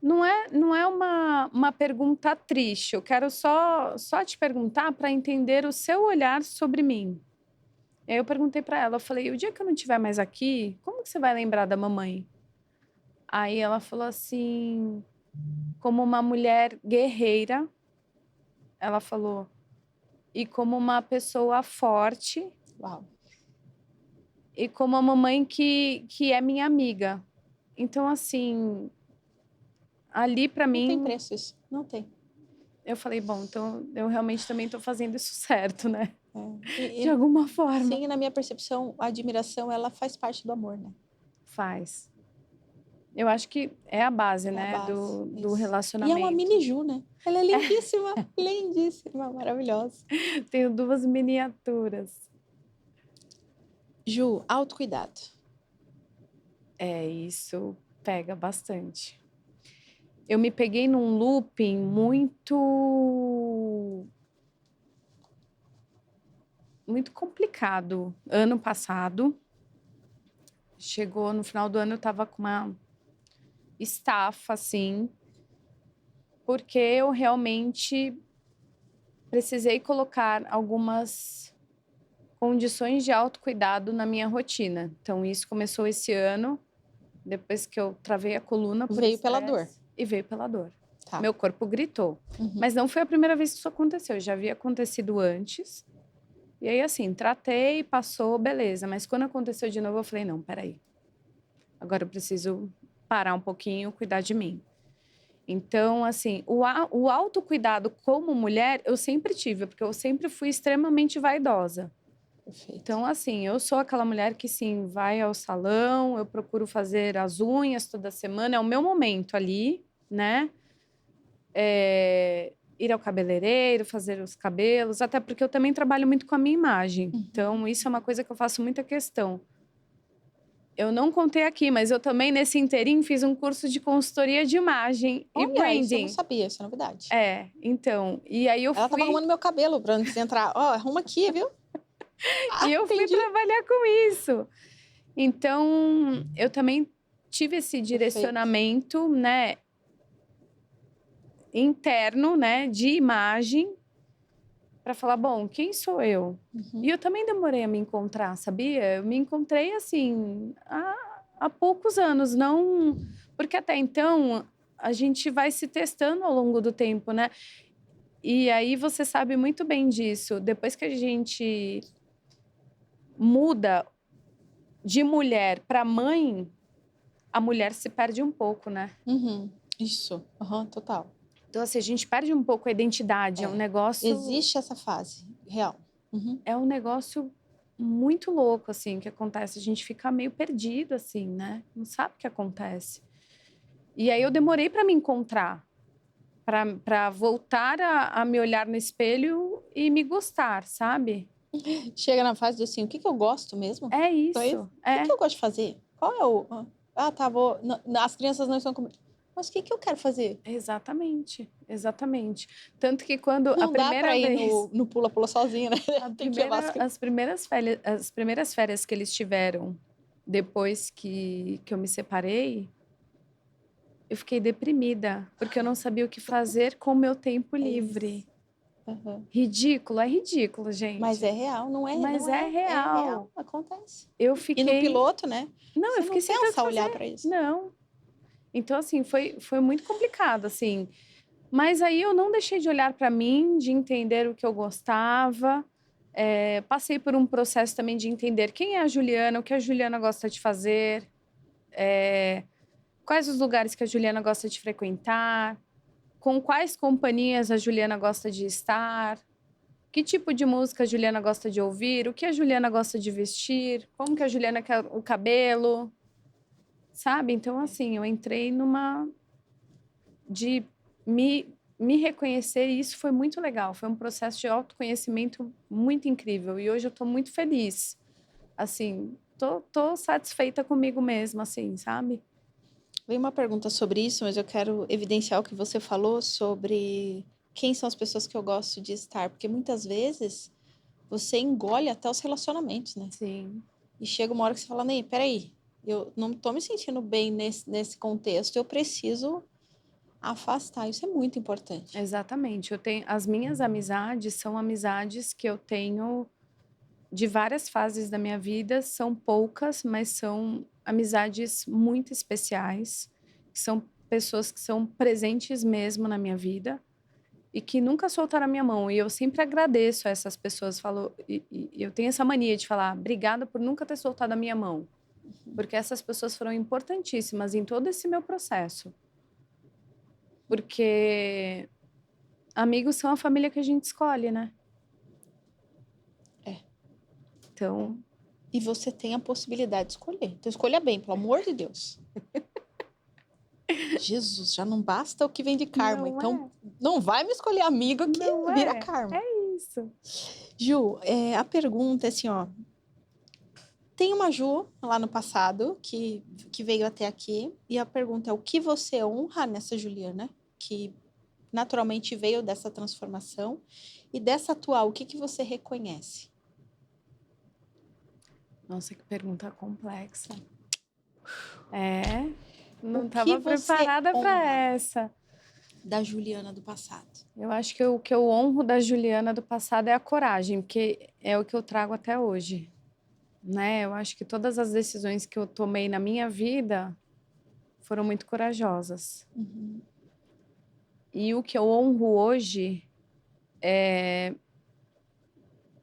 Não é uma pergunta triste. Eu quero só te perguntar para entender o seu olhar sobre mim. E aí eu perguntei para ela, eu falei, o dia que eu não estiver mais aqui, como que você vai lembrar da mamãe? Aí ela falou assim, como uma mulher guerreira, ela falou, e como uma pessoa forte Uau. e como uma mamãe que é minha amiga. Então, assim, ali para Não tem mim, preço isso. Não tem. eu falei, bom, então eu realmente também estou fazendo isso certo, né? É. De alguma forma. Sim, na minha percepção, a admiração, ela faz parte do amor, né? Faz. Eu acho que é a base, É a né, base, do isso. relacionamento. E é uma mini Ju, né? Ela é lindíssima, lindíssima, maravilhosa. Tenho 2 miniaturas. Ju, autocuidado. É, isso pega bastante. Eu me peguei num looping muito complicado. Ano passado, chegou no final do ano, eu tava com uma estafa, assim, porque eu realmente precisei colocar algumas condições de autocuidado na minha rotina. Então, isso começou esse ano, depois que eu travei a coluna por Veio pela estresse, dor. E veio pela dor. Tá. Meu corpo gritou. Uhum. Mas não foi a primeira vez que isso aconteceu, já havia acontecido antes. E aí, assim, tratei, passou, beleza. Mas quando aconteceu de novo, eu falei, não, peraí. Agora eu preciso parar um pouquinho, cuidar de mim. Então, assim, o autocuidado como mulher, eu sempre tive, porque eu sempre fui extremamente vaidosa. Perfeito. Então, assim, eu sou aquela mulher que, sim, vai ao salão, eu procuro fazer as unhas toda semana, é o meu momento ali, né? Ir ao cabeleireiro, fazer os cabelos, até porque eu também trabalho muito com a minha imagem. Então, isso é uma coisa que eu faço muita questão. Eu não contei aqui, mas eu também, nesse inteirinho, fiz um curso de consultoria de imagem e Olha, isso eu branding. não sabia, isso é novidade. Então, e aí eu Ela tava arrumando meu cabelo pra antes de entrar. Ó, arruma aqui, viu? E eu fui entendi. trabalhar com isso. Então, eu também tive esse direcionamento, né, interno, né, de imagem, para falar, bom, quem sou eu? Uhum. E eu também demorei a me encontrar, sabia? Eu me encontrei, assim, há poucos anos, não... Porque até então, a gente vai se testando ao longo do tempo, né? E aí você sabe muito bem disso. Depois que a gente muda de mulher para mãe, a mulher se perde um pouco, né? Uhum. Isso, total. Então, assim, a gente perde um pouco a identidade. É um negócio... Existe essa fase, real. Uhum. É um negócio muito louco, assim, que acontece. A gente fica meio perdido, assim, né? Não sabe o que acontece. E aí eu demorei para me encontrar, para voltar a me olhar no espelho e me gostar, sabe? Chega na fase do assim, o que eu gosto mesmo? É Então, isso. o que eu gosto de fazer? Qual é o... Ah, tá, vou... As crianças não estão comigo. Mas o que eu quero fazer? Exatamente, exatamente. Tanto que quando Não a primeira dá pra ir vez... no pula-pula sozinha, né? Tem que levar as primeiras férias que eles tiveram depois que eu me separei, eu fiquei deprimida, porque eu não sabia o que fazer com o meu tempo livre. Uhum. É ridículo, gente. Mas é real, não é? Mas não é real. É real, acontece. Eu fiquei... E no piloto, né? Não, Você eu fiquei não sem pensa tanto olhar fazer. pra isso. Não. Então, assim, foi muito complicado, assim. Mas aí eu não deixei de olhar para mim, de entender o que eu gostava. Passei por um processo também de entender quem é a Juliana, o que a Juliana gosta de fazer, quais os lugares que a Juliana gosta de frequentar, com quais companhias a Juliana gosta de estar, que tipo de música a Juliana gosta de ouvir, o que a Juliana gosta de vestir, como que a Juliana quer o cabelo, sabe? Então, assim, eu entrei numa... de me reconhecer, e isso foi muito legal. Foi um processo de autoconhecimento muito incrível. E hoje eu tô muito feliz. Assim, tô satisfeita comigo mesma, assim, sabe? Veio uma pergunta sobre isso, mas eu quero evidenciar o que você falou sobre quem são as pessoas que eu gosto de estar. Porque muitas vezes você engole até os relacionamentos, né? Sim. E chega uma hora que você fala, Ney, peraí, eu não tô me sentindo bem nesse contexto, eu preciso afastar. Isso é muito importante. Exatamente. As minhas amizades são amizades que eu tenho de várias fases da minha vida, são poucas, mas são amizades muito especiais, que são pessoas que são presentes mesmo na minha vida. e que nunca soltaram a minha mão. E eu sempre agradeço a essas pessoas. Falo, e eu tenho essa mania de falar, obrigada por nunca ter soltado a minha mão. Porque essas pessoas foram importantíssimas em todo esse meu processo. Porque amigos são a família que a gente escolhe, né? É. Então, E você tem a possibilidade de escolher. Então, escolha bem, pelo amor de Deus. Jesus, já não basta o que vem de karma. Não Então, não vai me escolher amigo que Não vira é. karma. É isso. Ju, a pergunta é assim, ó. Tem uma Ju lá no passado que veio até aqui. E a pergunta é, o que você honra nessa Juliana? Que naturalmente veio dessa transformação. E dessa atual, o que você reconhece? Nossa, que pergunta complexa. Não O que estava você preparada para honra essa. da Juliana do passado? Eu acho que o que eu honro da Juliana do passado é a coragem, porque é o que eu trago até hoje, né? Eu acho que todas as decisões que eu tomei na minha vida foram muito corajosas. Uhum. E o que eu honro hoje é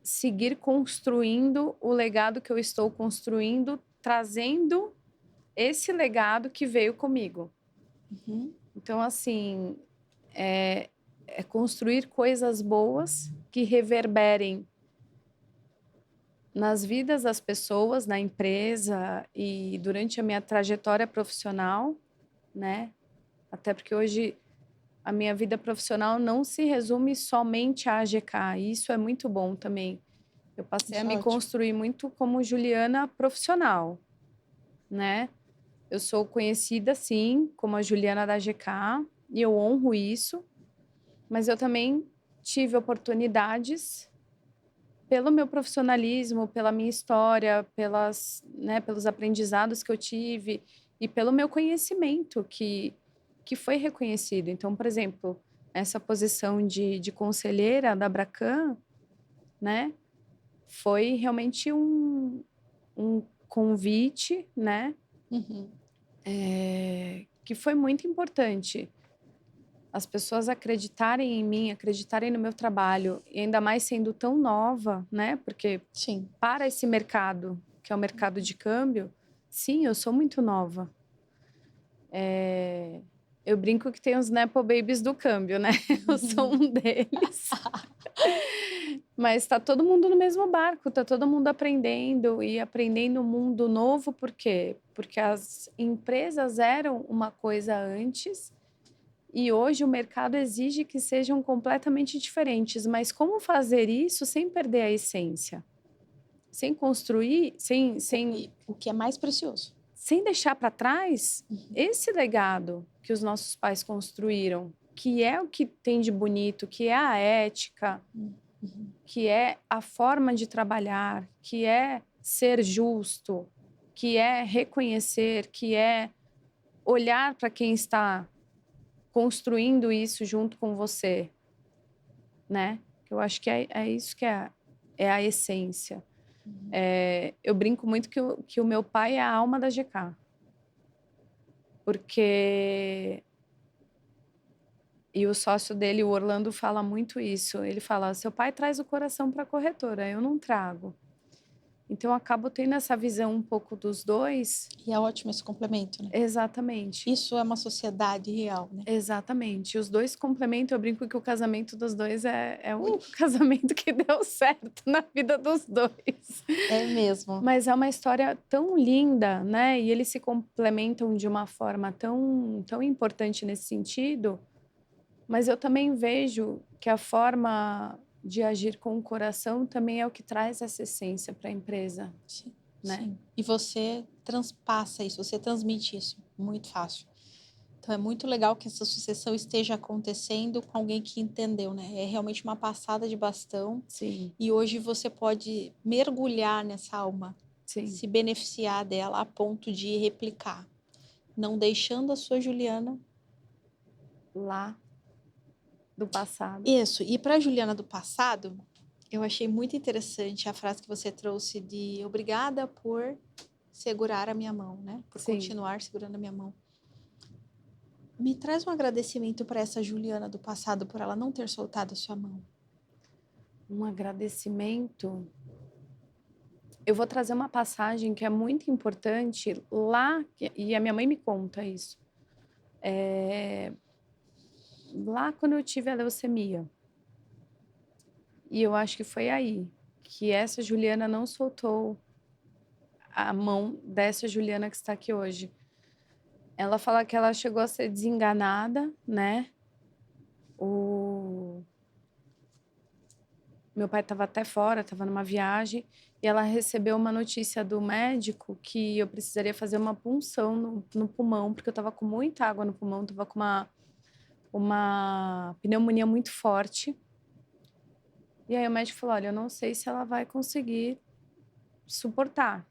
seguir construindo o legado que eu estou construindo, trazendo esse legado que veio comigo. Uhum. Então, assim, é construir coisas boas que reverberem nas vidas das pessoas, na empresa e durante a minha trajetória profissional, né? Até porque hoje a minha vida profissional não se resume somente à AGK. E isso é muito bom também. Eu passei Isso a é me ótimo. construir muito como Juliana profissional, né? Eu sou conhecida, sim, como a Juliana da AGK, e eu honro isso, mas eu também tive oportunidades pelo meu profissionalismo, pela minha história, pelos aprendizados que eu tive e pelo meu conhecimento que foi reconhecido. Então, por exemplo, essa posição de conselheira da Abracan, né, foi realmente um convite, né, Uhum. que foi muito importante. As pessoas acreditarem em mim, acreditarem no meu trabalho, e ainda mais sendo tão nova, né? Porque Sim. para esse mercado, que é o mercado de câmbio, sim, eu sou muito nova. Eu brinco que tem os Nepo Babies do câmbio, né? Eu sou um deles. Mas está todo mundo no mesmo barco, está todo mundo aprendendo e aprendendo um mundo novo, por quê? Porque as empresas eram uma coisa antes e hoje o mercado exige que sejam completamente diferentes. Mas como fazer isso sem perder a essência? Sem construir, E o que é mais precioso? sem deixar para trás esse legado que os nossos pais construíram, que é o que tem de bonito, que é a ética, que é a forma de trabalhar, que é ser justo, que é reconhecer, que é olhar para quem está construindo isso junto com você, né? Eu acho que é isso que é a essência. Eu brinco muito que o meu pai é a alma da GK. Porque... E o sócio dele, o Orlando, fala muito isso. Ele fala, seu pai traz o coração para a corretora, eu não trago. Então, eu acabo tendo essa visão um pouco dos dois. E é ótimo esse complemento, né? Exatamente. Isso é uma sociedade real, né? Exatamente. Os dois complementam. Eu brinco que o casamento dos dois é o único casamento que deu certo na vida dos dois. É mesmo. Mas é uma história tão linda, né? E eles se complementam de uma forma tão importante nesse sentido. Mas eu também vejo que a forma de agir com o coração também é o que traz essa essência para a empresa. Sim, né? sim. E você transpassa isso, você transmite isso muito fácil. Então é muito legal que essa sucessão esteja acontecendo com alguém que entendeu, né? É realmente uma passada de bastão. Sim, E hoje você pode mergulhar nessa alma, sim. se beneficiar dela a ponto de replicar, não deixando a sua Juliana Lá do passado. Isso. E para a Juliana do passado, eu achei muito interessante a frase que você trouxe de obrigada por segurar a minha mão, né? Por Sim. continuar segurando a minha mão. Me traz um agradecimento para essa Juliana do passado por ela não ter soltado a sua mão. Um agradecimento. Eu vou trazer uma passagem que é muito importante lá, e a minha mãe me conta isso. Lá quando eu tive a leucemia. E eu acho que foi aí que essa Juliana não soltou a mão dessa Juliana que está aqui hoje. Ela fala que ela chegou a ser desenganada, né? Meu pai estava até fora, estava numa viagem, e ela recebeu uma notícia do médico que eu precisaria fazer uma punção no pulmão, porque eu estava com muita água no pulmão, estava com uma pneumonia muito forte. E aí o médico falou, olha, eu não sei se ela vai conseguir suportar.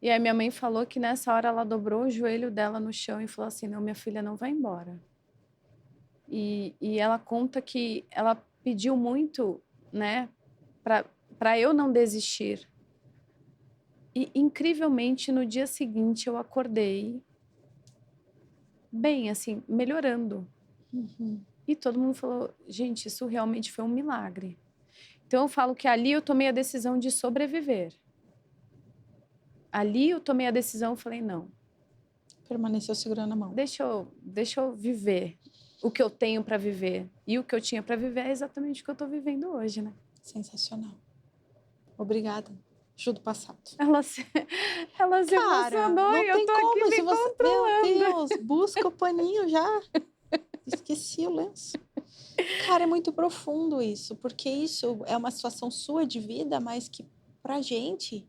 E aí minha mãe falou que nessa hora ela dobrou o joelho dela no chão e falou assim, não, minha filha não vai embora. E ela conta que ela pediu muito, né, para eu não desistir. E, incrivelmente, no dia seguinte, eu acordei bem, assim, melhorando. E todo mundo falou, gente, isso realmente foi um milagre. Então, eu falo que ali eu tomei a decisão de sobreviver. Ali eu tomei a decisão, falei, não. Permaneceu segurando a mão. Deixa eu viver o que eu tenho para viver. E o que eu tinha para viver é exatamente o que eu tô vivendo hoje, né? Sensacional. Obrigada. Ju do passado. Ela se emocionou não e eu tem tô aqui como. me Se você, controlando. meu Deus, busca o paninho já. Esqueci o lenço. Cara, é muito profundo isso, porque isso é uma situação sua de vida, mas que pra gente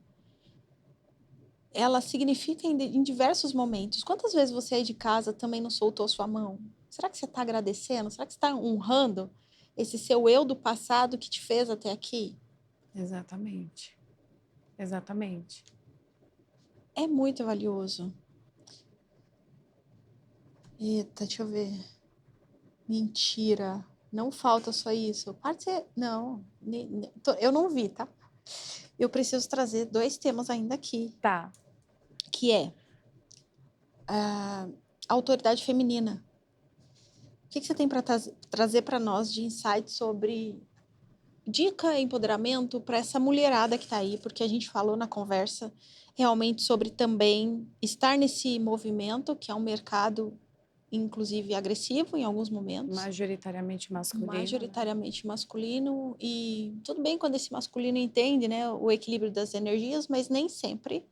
ela significa em diversos momentos. Quantas vezes você aí de casa também não soltou sua mão? Será que você está agradecendo? Será que você está honrando esse seu eu do passado que te fez até aqui? Exatamente. Exatamente. É muito valioso. Eita, deixa eu ver. Mentira. Não falta só isso. Pode ser. Não. Eu não vi, tá? Eu preciso trazer 2 temas ainda aqui. Tá. Que é a autoridade feminina. O que você tem para trazer para nós de insight sobre dica, empoderamento para essa mulherada que está aí? Porque a gente falou na conversa realmente sobre também estar nesse movimento, que é um mercado, inclusive, agressivo em alguns momentos. Majoritariamente masculino. Majoritariamente masculino. E tudo bem quando esse masculino entende, né, o equilíbrio das energias, mas nem sempre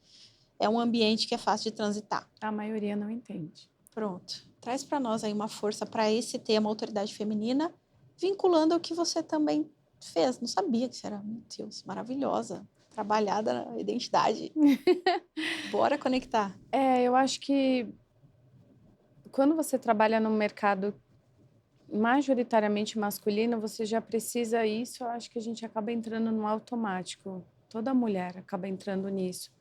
é um ambiente que é fácil de transitar. A maioria não entende. Pronto. Traz para nós aí uma força para esse tema, autoridade feminina, vinculando ao que você também fez. Não sabia que você era, meu Deus, maravilhosa. Trabalhada na identidade. Bora conectar. Eu acho que quando você trabalha num mercado majoritariamente masculino, você já precisa isso, eu acho que a gente acaba entrando no automático. Toda mulher acaba entrando nisso.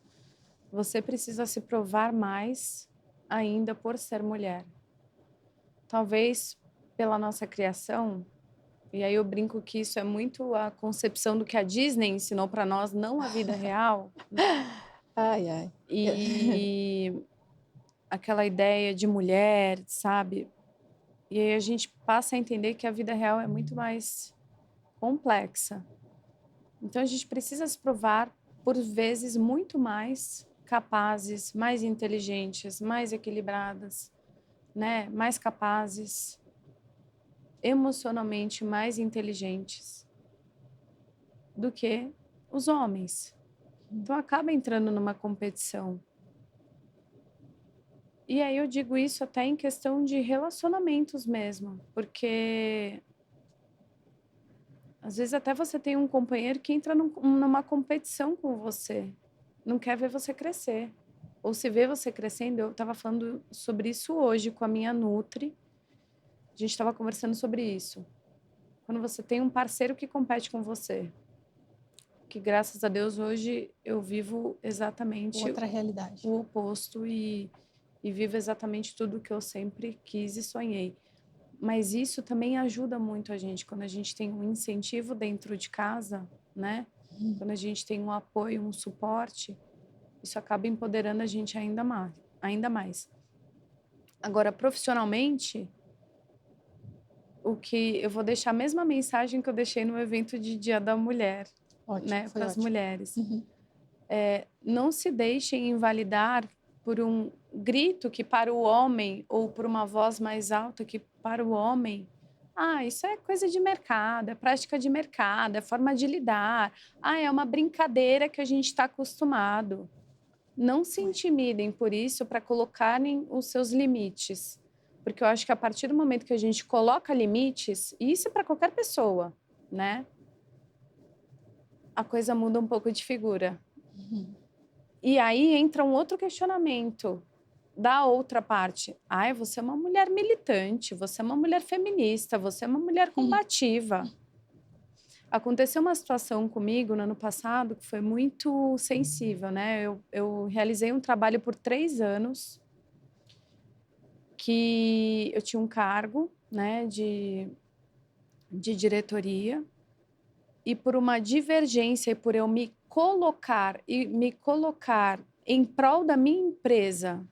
Você precisa se provar mais ainda por ser mulher. Talvez pela nossa criação, e aí eu brinco que isso é muito a concepção do que a Disney ensinou para nós, não a vida real. Ai, ai. E aquela ideia de mulher, sabe? E aí a gente passa a entender que a vida real é muito mais complexa. Então a gente precisa se provar, por vezes, muito mais capazes, mais inteligentes, mais equilibradas, né? Mais capazes, emocionalmente mais inteligentes do que os homens. Então acaba entrando numa competição. E aí eu digo isso até em questão de relacionamentos mesmo, porque às vezes até você tem um companheiro que entra numa competição com você, não quer ver você crescer. Ou se vê você crescendo, eu estava falando sobre isso hoje com a minha Nutri, a gente estava conversando sobre isso. Quando você tem um parceiro que compete com você, que graças a Deus hoje eu vivo exatamente Outra realidade. o oposto e vivo exatamente tudo que eu sempre quis e sonhei. Mas isso também ajuda muito a gente, quando a gente tem um incentivo dentro de casa, né? Quando a gente tem um apoio, um suporte, isso acaba empoderando a gente ainda mais. Agora, profissionalmente, o que eu vou deixar a mesma mensagem que eu deixei no evento de Dia da Mulher, Ótimo, né, foi para as ótimo. mulheres. Uhum. Não se deixem invalidar por um grito que para o homem ou por uma voz mais alta que para o homem, isso é coisa de mercado, é prática de mercado, é forma de lidar, é uma brincadeira que a gente está acostumado. Não se intimidem por isso para colocarem os seus limites, porque eu acho que a partir do momento que a gente coloca limites, e isso é para qualquer pessoa, né? A coisa muda um pouco de figura. Uhum. E aí entra um outro questionamento da outra parte. Você é uma mulher militante, você é uma mulher feminista, você é uma mulher combativa. Aconteceu uma situação comigo no ano passado que foi muito sensível, né? Eu realizei um trabalho por 3 anos que eu tinha um cargo, né, de diretoria, e por uma divergência e por eu me colocar em prol da minha empresa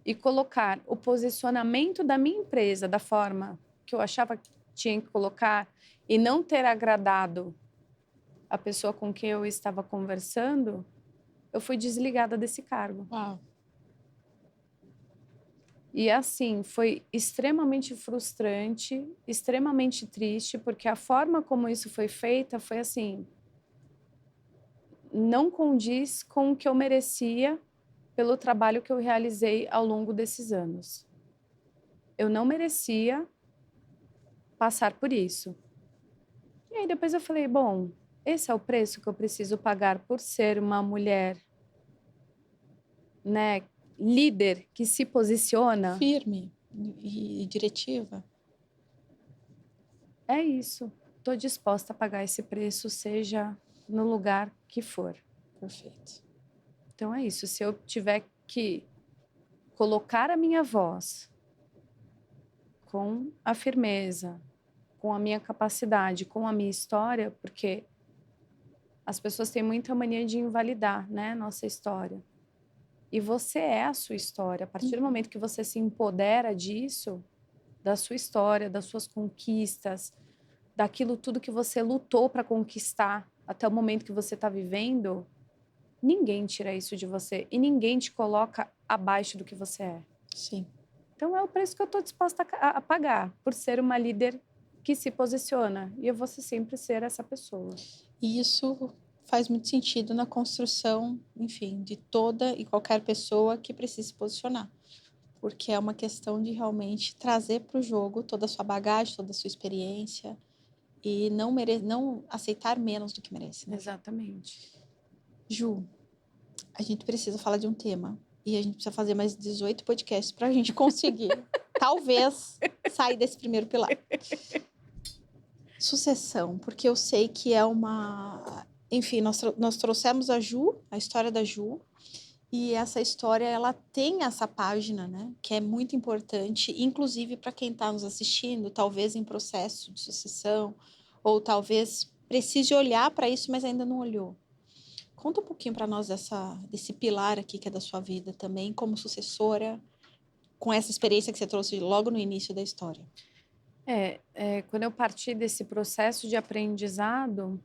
e colocar o posicionamento da minha empresa da forma que eu achava que tinha que colocar e não ter agradado a pessoa com quem eu estava conversando, eu fui desligada desse cargo. Uau. E assim, foi extremamente frustrante, extremamente triste, porque a forma como isso foi feita foi assim, não condiz com o que eu merecia pelo trabalho que eu realizei ao longo desses anos. Eu não merecia passar por isso. E aí depois eu falei, bom, esse é o preço que eu preciso pagar por ser uma mulher, né, líder que se posiciona. Firme e diretiva. É isso. Estou disposta a pagar esse preço, seja no lugar que for. Perfeito. Então é isso. Se eu tiver que colocar a minha voz com a firmeza, com a minha capacidade, com a minha história, porque as pessoas têm muita mania de invalidar, né, nossa história. E você é a sua história. A partir do momento que você se empodera disso, da sua história, das suas conquistas, daquilo tudo que você lutou para conquistar até o momento que você está vivendo, ninguém tira isso de você e ninguém te coloca abaixo do que você é. Sim. Então é o preço que eu estou disposta a pagar por ser uma líder que se posiciona, e eu vou sempre ser essa pessoa. E isso faz muito sentido na construção, enfim, de toda e qualquer pessoa que precise se posicionar. Porque é uma questão de realmente trazer para o jogo toda a sua bagagem, toda a sua experiência e não aceitar menos do que merece. Né? Exatamente. Ju, a gente precisa falar de um tema e a gente precisa fazer mais 18 podcasts para a gente conseguir, talvez, sair desse primeiro pilar. Sucessão, porque eu sei que é uma... Enfim, nós trouxemos a Ju, a história da Ju, e essa história, ela tem essa página, né? Que é muito importante, inclusive para quem está nos assistindo, talvez em processo de sucessão, ou talvez precise olhar para isso, mas ainda não olhou. Conta um pouquinho para nós desse pilar aqui que é da sua vida também, como sucessora, com essa experiência que você trouxe logo no início da história. Quando eu parti desse processo de aprendizado,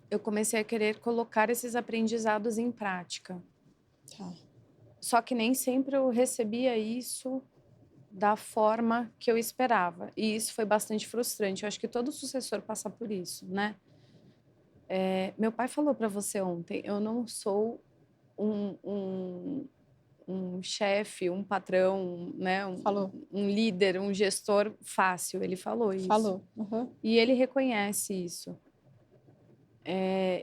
eu comecei a querer colocar esses aprendizados em prática. Tá. Só que nem sempre eu recebia isso da forma que eu esperava. E isso foi bastante frustrante. Eu acho que todo sucessor passa por isso, né? Meu pai falou para você ontem, eu não sou um chefe, um patrão, né? Um líder, um gestor fácil. Ele falou isso. Falou. Uhum. E ele reconhece isso.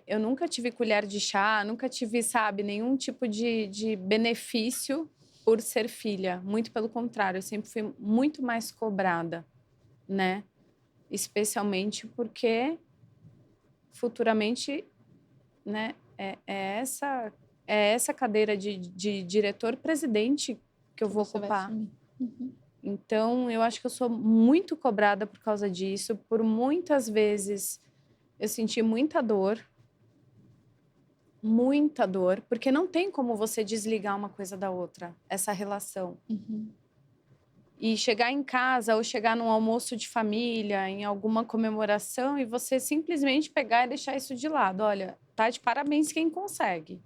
Eu nunca tive colher de chá, nunca tive, sabe, nenhum tipo de benefício por ser filha. Muito pelo contrário, eu sempre fui muito mais cobrada, né? Especialmente porque futuramente, né, é essa cadeira de diretor-presidente que eu vou ocupar. Uhum. Então, eu acho que eu sou muito cobrada por causa disso. Por muitas vezes, eu senti muita dor, porque não tem como você desligar uma coisa da outra, essa relação. Uhum. E chegar em casa ou chegar num almoço de família, em alguma comemoração, e você simplesmente pegar e deixar isso de lado. Olha, tá de parabéns quem consegue.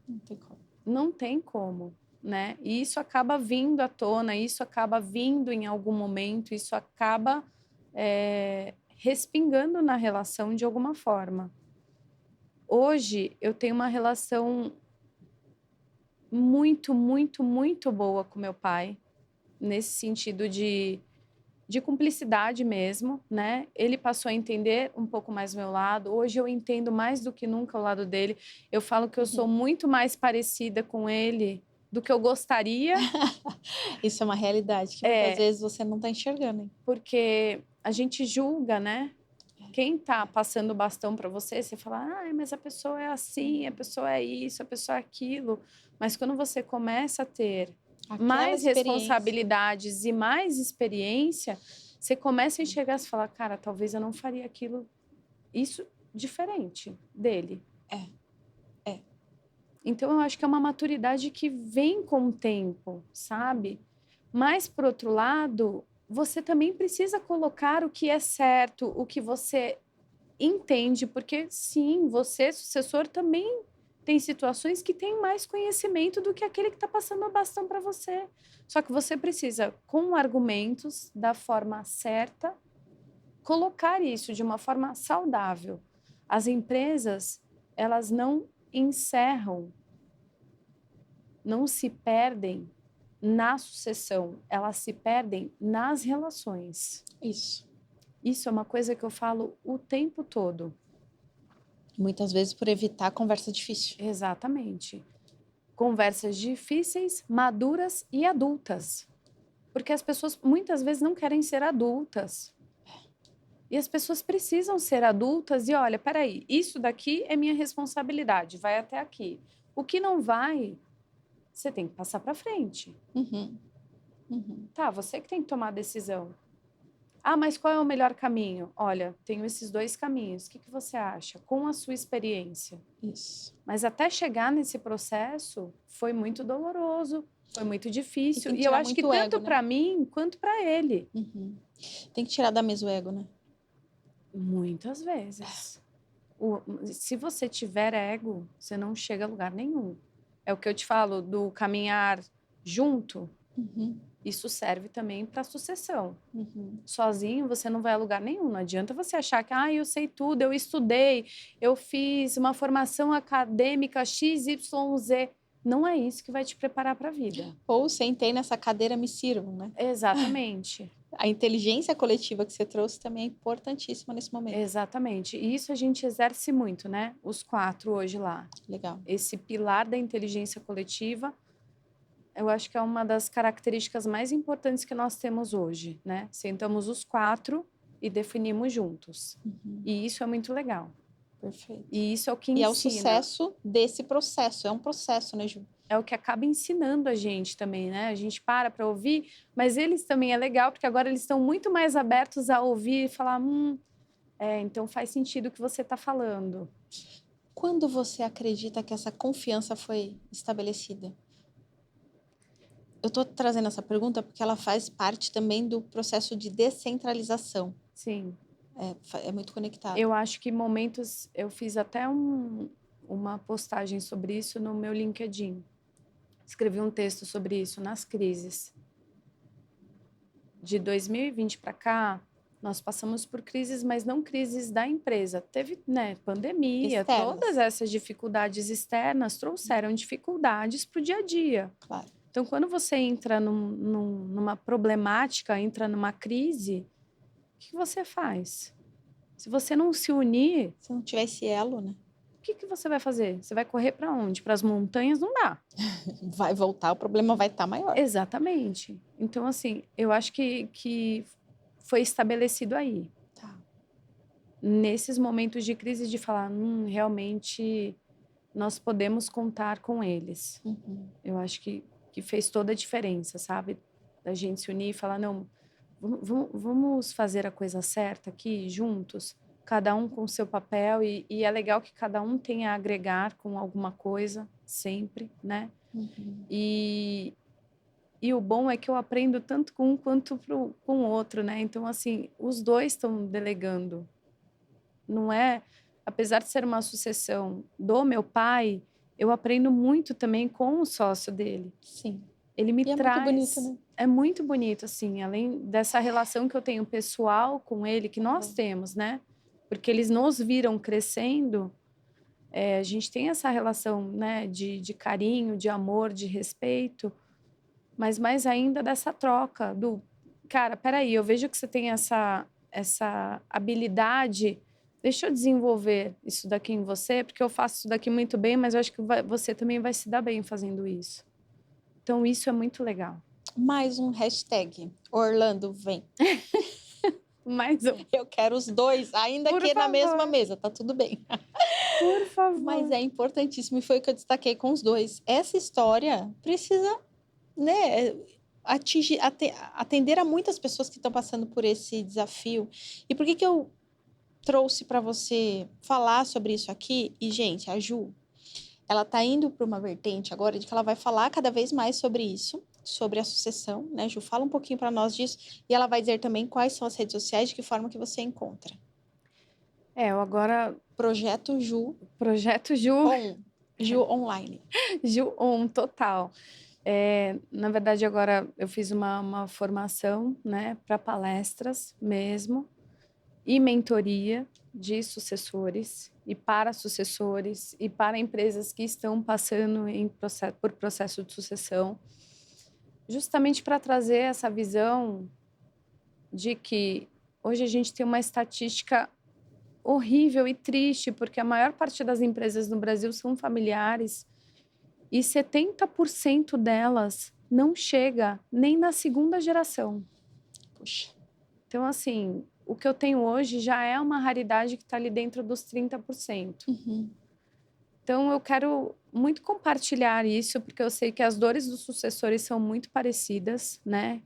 Não tem como. Não tem como, né? E isso acaba vindo à tona, isso acaba vindo em algum momento, isso acaba respingando na relação de alguma forma. Hoje, eu tenho uma relação muito, muito, muito boa com meu pai, nesse sentido de cumplicidade mesmo, né? Ele passou a entender um pouco mais o meu lado. Hoje eu entendo mais do que nunca o lado dele. Eu falo que eu sou muito mais parecida com ele do que eu gostaria. Isso é uma realidade que muitas vezes você não está enxergando, hein? Porque a gente julga, né? Quem tá passando o bastão para você, você fala, mas a pessoa é assim, a pessoa é isso, a pessoa é aquilo. Mas quando você começa a ter mais responsabilidades e mais experiência, você começa a enxergar e falar, cara, talvez eu não faria isso diferente dele. Então, eu acho que é uma maturidade que vem com o tempo, sabe? Mas, por outro lado, você também precisa colocar o que é certo, o que você entende, porque, sim, você, sucessor, também tem situações que tem mais conhecimento do que aquele que está passando a bastão para você. Só que você precisa, com argumentos, da forma certa, colocar isso de uma forma saudável. As empresas, elas não encerram, não se perdem na sucessão, elas se perdem nas relações. Isso é uma coisa que eu falo o tempo todo. Muitas vezes por evitar conversa difícil. Exatamente. Conversas difíceis, maduras e adultas. Porque as pessoas muitas vezes não querem ser adultas. E as pessoas precisam ser adultas e olha, peraí, isso daqui é minha responsabilidade, vai até aqui. O que não vai, você tem que passar para frente. Tá, você que tem que tomar a decisão. Mas qual é o melhor caminho? Olha, tenho esses 2 caminhos. O que você acha? Com a sua experiência. Isso. Mas até chegar nesse processo foi muito doloroso, foi muito difícil. E eu acho que tanto para mim quanto para ele. Tem que tirar da mesa o ego, né? Muitas vezes. Se você tiver ego, você não chega a lugar nenhum. É o que eu te falo do caminhar junto. Isso serve também para sucessão. Sozinho você não vai a lugar nenhum. Não adianta você achar que eu sei tudo, eu estudei, eu fiz uma formação acadêmica XYZ. Não é isso que vai te preparar para a vida. Ou sentei nessa cadeira, me sirvam, né? Exatamente. A inteligência coletiva que você trouxe também é importantíssima nesse momento. Exatamente. E isso a gente exerce muito, né? Os 4 hoje lá. Legal. Esse pilar da inteligência coletiva, eu acho que é uma das características mais importantes que nós temos hoje, né? Sentamos os 4 e definimos juntos. E isso é muito legal. Perfeito. E isso é o que ensina. E é o sucesso desse processo. É um processo, né, Ju? É o que acaba ensinando a gente também, né? A gente para ouvir, mas eles também é legal, porque agora eles estão muito mais abertos a ouvir e falar, então faz sentido o que você está falando. Quando você acredita que essa confiança foi estabelecida? Eu estou trazendo essa pergunta porque ela faz parte também do processo de descentralização. Sim. É muito conectado. Eu acho que momentos... Eu fiz até uma postagem sobre isso no meu LinkedIn. Escrevi um texto sobre isso nas crises. De 2020 para cá, nós passamos por crises, mas não crises da empresa. Teve, né, pandemia, todas essas dificuldades externas trouxeram dificuldades para o dia a dia. Claro. Então, quando você entra numa problemática, entra numa crise, o que você faz? Se você não se unir... Se não tiver esse elo, né? O que você vai fazer? Você vai correr para onde? Para as montanhas? Não dá. Vai voltar, o problema vai estar maior. Exatamente. Então, assim, eu acho que foi estabelecido aí. Tá. Nesses momentos de crise, de falar, realmente nós podemos contar com eles. Eu acho que fez toda a diferença, sabe? Da gente se unir e falar, não, vamos fazer a coisa certa aqui, juntos, cada um com o seu papel, e é legal que cada um tenha a agregar com alguma coisa, sempre, né? E E o bom é que eu aprendo tanto com um quanto com o outro, né? Então, assim, os dois estão delegando. Não é... Apesar de ser uma sucessão do meu pai, eu aprendo muito também com o sócio dele. Sim. Ele me E é traz... muito bonito, né? É muito bonito, assim. Além dessa relação que eu tenho pessoal com ele, que nós temos, né? Porque eles nos viram crescendo... a gente tem essa relação, né, de carinho, de amor, de respeito, mas mais ainda dessa troca do... Cara, peraí, eu vejo que você tem essa habilidade, deixa eu desenvolver isso daqui em você, porque eu faço isso daqui muito bem, mas eu acho que você também vai se dar bem fazendo isso. Então, isso é muito legal. Mais um hashtag. Orlando, vem. Mais um. Eu quero os dois, ainda Por que na favor. mesma mesa, tá tudo bem. Por favor. Mas é importantíssimo e foi o que eu destaquei com os dois. Essa história precisa, né, atender a muitas pessoas que estão passando por esse desafio. E por que eu trouxe para você falar sobre isso aqui? E, gente, a Ju, ela tá indo para uma vertente agora de que ela vai falar cada vez mais sobre isso, sobre a sucessão, né, Ju? Fala um pouquinho para nós disso. E ela vai dizer também quais são as redes sociais, de que forma que você encontra. Eu agora... Projeto Ju. Projeto Ju. Ju Online. Ju total. Na verdade, agora eu fiz uma formação, né, para palestras mesmo e mentoria de sucessores e para empresas que estão passando por processo de sucessão, justamente para trazer essa visão de que hoje a gente tem uma estatística horrível e triste, porque a maior parte das empresas no Brasil são familiares e 70% delas não chega nem na segunda geração. Puxa. Então, assim, o que eu tenho hoje já é uma raridade que está ali dentro dos 30%. Uhum. Então, eu quero muito compartilhar isso, porque eu sei que as dores dos sucessores são muito parecidas, né?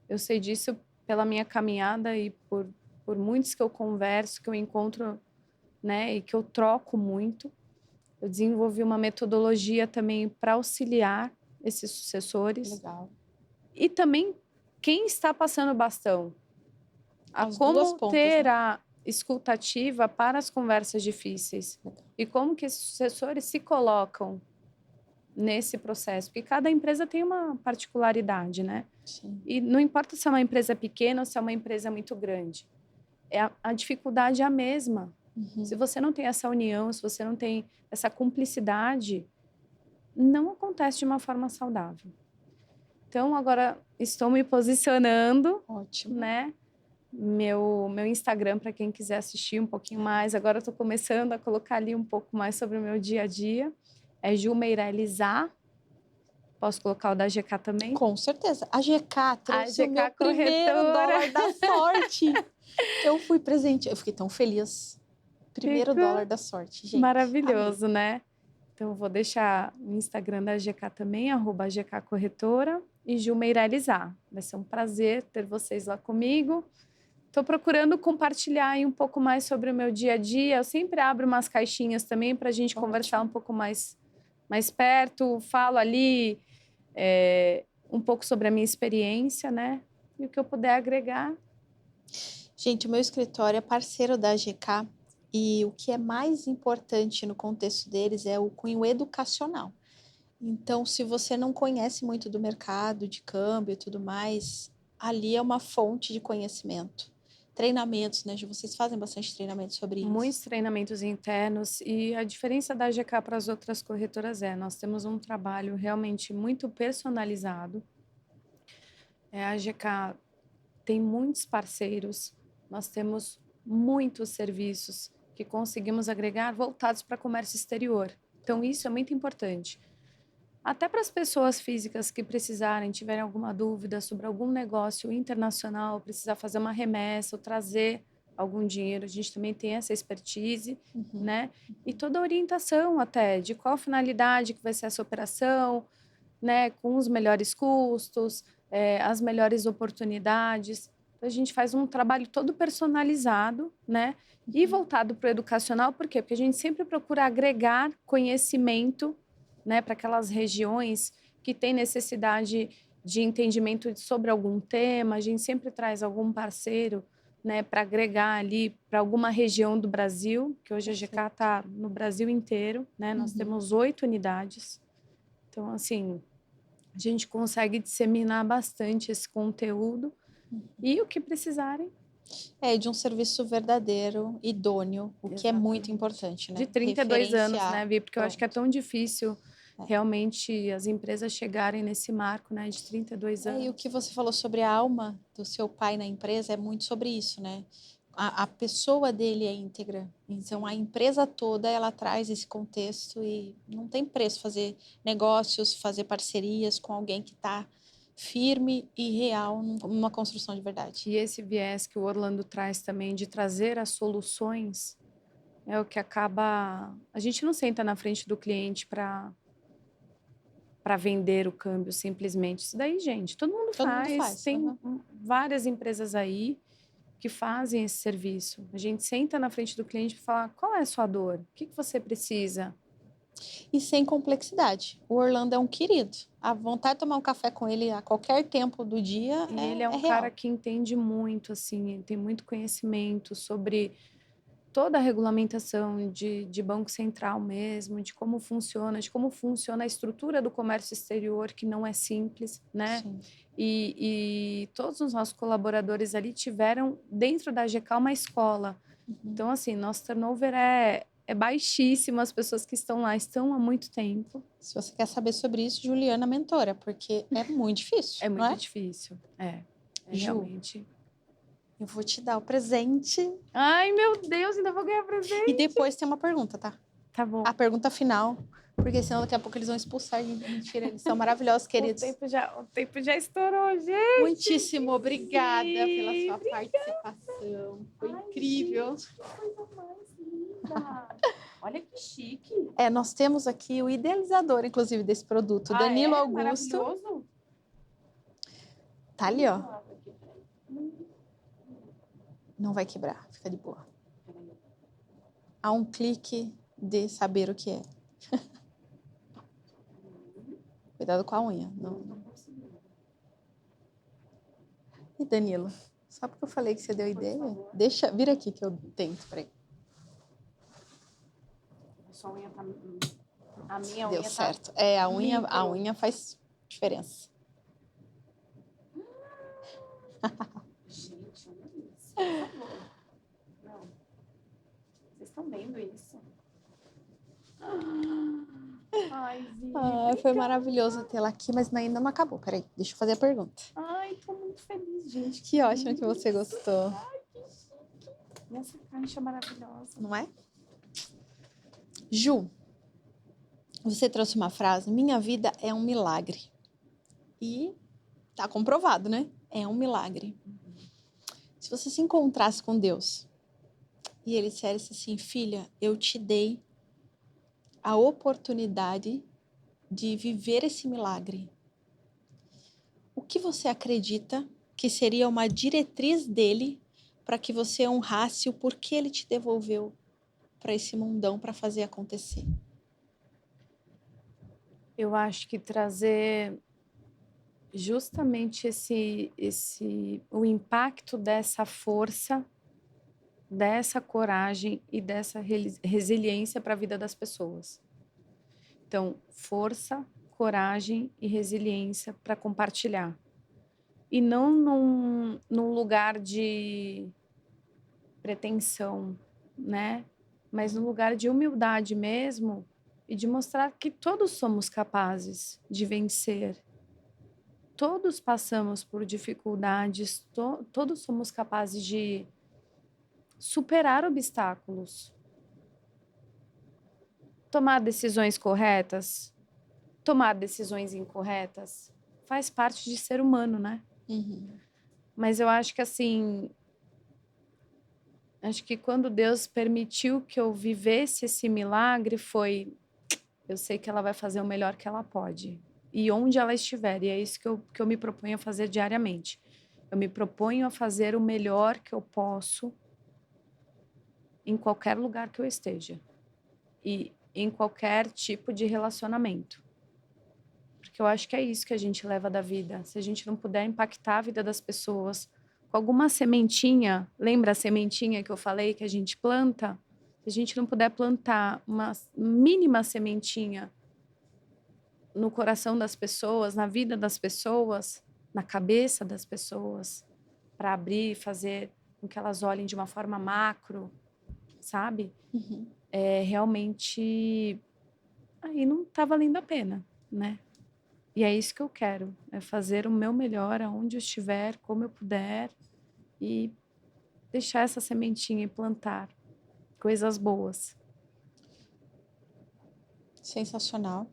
Eu sei disso pela minha caminhada e por muitos que eu converso, que eu encontro, né? E que eu troco muito. Eu desenvolvi uma metodologia também para auxiliar esses sucessores. Legal. E também quem está passando o bastão. As Como duas pontas, ter, né? a escutativa para as conversas difíceis. Legal. E como que esses sucessores se colocam nesse processo. Porque cada empresa tem uma particularidade, né? Sim. E não importa se é uma empresa pequena ou se é uma empresa muito grande. A dificuldade é a mesma. Uhum. Se você não tem essa união, se você não tem essa cumplicidade, não acontece de uma forma saudável. Então, agora estou me posicionando, Ótimo. né? Meu Instagram, para quem quiser assistir um pouquinho mais. Agora eu estou começando a colocar ali um pouco mais sobre o meu dia a dia. É Ju Meirelles. Posso colocar o da GK também? Com certeza. A GK trouxe A o meu GK primeiro corretora. dólar da sorte. Eu fui presente. Eu fiquei tão feliz. Primeiro Fica dólar da sorte, gente. maravilhoso, né? Então, vou deixar o Instagram da GK também, @GK Corretora e Ju Meirelles. Vai ser um prazer ter vocês lá comigo. Estou procurando compartilhar aí um pouco mais sobre o meu dia a dia. Eu sempre abro umas caixinhas também para a gente conversar um pouco mais perto. Falo ali um pouco sobre a minha experiência, né? E o que eu puder agregar. Gente, o meu escritório é parceiro da GK e o que é mais importante no contexto deles é o cunho educacional. Então, se você não conhece muito do mercado de câmbio e tudo mais, ali é uma fonte de conhecimento. Treinamentos, né, Ju? Vocês fazem bastante treinamento sobre isso. Muitos treinamentos internos e a diferença da GK para as outras corretoras nós temos um trabalho realmente muito personalizado. A GK tem muitos parceiros, nós temos muitos serviços que conseguimos agregar voltados para comércio exterior. Então, isso é muito importante. Até para as pessoas físicas que precisarem, tiverem alguma dúvida sobre algum negócio internacional, precisar fazer uma remessa ou trazer algum dinheiro, a gente também tem essa expertise, né? E toda a orientação até de qual finalidade que vai ser essa operação, né? Com os melhores custos, as melhores oportunidades. Então, a gente faz um trabalho todo personalizado, né? E voltado para o educacional, por quê? Porque a gente sempre procura agregar conhecimento, né, para aquelas regiões que têm necessidade de entendimento sobre algum tema, a gente sempre traz algum parceiro, né, para agregar ali para alguma região do Brasil, que hoje a GK está no Brasil inteiro, né? Nós temos 8 unidades. Então, assim, a gente consegue disseminar bastante esse conteúdo e o que precisarem. De um serviço verdadeiro, idôneo, o que é muito importante, né? De 32 anos, né, Referenciar. Vi? Porque eu acho que é tão difícil É. realmente as empresas chegarem nesse marco, né, de 32 anos. E o que você falou sobre a alma do seu pai na empresa é muito sobre isso, né? A pessoa dele é íntegra. Então, a empresa toda, ela traz esse contexto e não tem preço fazer negócios, fazer parcerias com alguém que está firme e real numa construção de verdade. E esse viés que o Orlando traz também de trazer as soluções é o que acaba... A gente não senta na frente do cliente para vender o câmbio simplesmente. Isso daí, gente, todo mundo faz. Tem várias empresas aí que fazem esse serviço. A gente senta na frente do cliente para falar qual é a sua dor, o que você precisa. E sem complexidade. O Orlando é um querido. A vontade de tomar um café com ele a qualquer tempo do dia ele é um cara que entende muito, assim, ele tem muito conhecimento sobre toda a regulamentação de Banco Central mesmo, de como funciona a estrutura do comércio exterior, que não é simples, né? Sim. E todos os nossos colaboradores ali tiveram, dentro da GK, uma escola. Então, assim, nosso turnover é baixíssimo, as pessoas que estão lá estão há muito tempo. Se você quer saber sobre isso, Juliana mentora, porque é muito difícil, É não muito difícil, Ju, realmente. eu vou te dar o presente. Ai, meu Deus, ainda vou ganhar presente. E depois tem uma pergunta, tá? Tá bom. A pergunta final, porque senão daqui a pouco eles vão expulsar a gente. Mentira, eles são maravilhosos, queridos. O tempo já estourou, gente. Muitíssimo obrigada pela sua participação. Foi incrível. Gente, que coisa mais linda. Olha que chique. Nós temos aqui o idealizador, inclusive, desse produto, Danilo Augusto. Maravilhoso. Tá ali, ó. Não vai quebrar, fica de boa. Há um clique de saber o que é. Cuidado com a unha. Não. E Danilo, só porque eu falei que você deu ideia, vira aqui que eu tento, peraí. Sua unha tá... A minha Deu unha certo. Tá a unha faz diferença. Gente, olha isso. Por favor. Não. Vocês estão vendo isso? Ai, Vi. Foi maravilhoso tê-la aqui, mas ainda não acabou. Peraí, deixa eu fazer a pergunta. Ai, tô muito feliz, gente. Que ótimo que você gostou. Ai, que chique. E essa caixa maravilhosa. Não é? Ju, você trouxe uma frase, minha vida é um milagre. E tá comprovado, né? É um milagre. Se você se encontrasse com Deus e ele dissesse assim, filha, eu te dei a oportunidade de viver esse milagre. O que você acredita que seria uma diretriz dele para que você honrasse o porquê ele te devolveu para esse mundão para fazer acontecer? Eu acho que trazer justamente o impacto dessa força, dessa coragem e dessa resiliência para a vida das pessoas. Então, força, coragem e resiliência para compartilhar. E não num lugar de pretensão, né? Mas num lugar de humildade mesmo e de mostrar que todos somos capazes de vencer. Todos passamos por dificuldades, todos somos capazes de superar obstáculos. Tomar decisões corretas, tomar decisões incorretas, faz parte de ser humano, né? Mas eu acho que assim, acho que quando Deus permitiu que eu vivesse esse milagre foi, eu sei que ela vai fazer o melhor que ela pode. E onde ela estiver, e é isso que eu me proponho a fazer diariamente. Eu me proponho a fazer o melhor que eu posso em qualquer lugar que eu esteja. E em qualquer tipo de relacionamento. Porque Porque eu acho que é isso que a gente leva da vida. Se a gente não puder impactar a vida das pessoas com alguma sementinha, lembra a sementinha que eu falei que a gente planta? Se a gente não puder plantar uma mínima sementinha no coração das pessoas, na vida das pessoas, na cabeça das pessoas, para abrir e fazer com que elas olhem de uma forma macro, sabe? Uhum. Realmente aí não tá valendo a pena, né? E é isso que eu quero, é fazer o meu melhor aonde eu estiver, como eu puder e deixar essa sementinha e plantar coisas boas. Sensacional.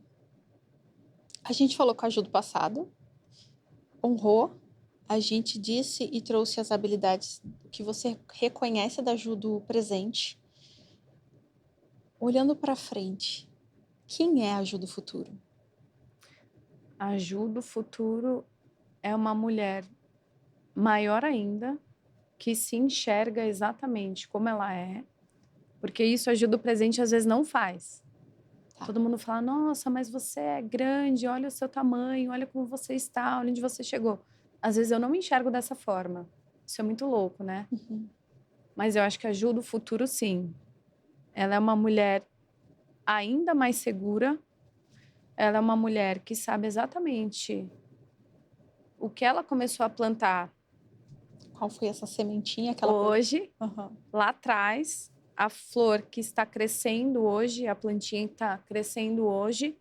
A gente falou com a Ju do passado, honrou, a gente disse e trouxe as habilidades que você reconhece da Ju do presente. Olhando para frente, quem é a Ju do futuro? A Ju do futuro é uma mulher maior ainda, que se enxerga exatamente como ela é, porque isso a Ju do presente às vezes não faz. Tá. Todo mundo fala, nossa, mas você é grande, olha o seu tamanho, olha como você está, olha onde você chegou. Às vezes eu não me enxergo dessa forma. Isso é muito louco, né? Uhum. Mas eu acho que a Ju do futuro, sim. Ela é uma mulher ainda mais segura. Ela é uma mulher que sabe exatamente o que ela começou a plantar Qual foi essa sementinha que ela hoje, Uhum. lá atrás, a flor que está crescendo hoje, a plantinha que está crescendo hoje,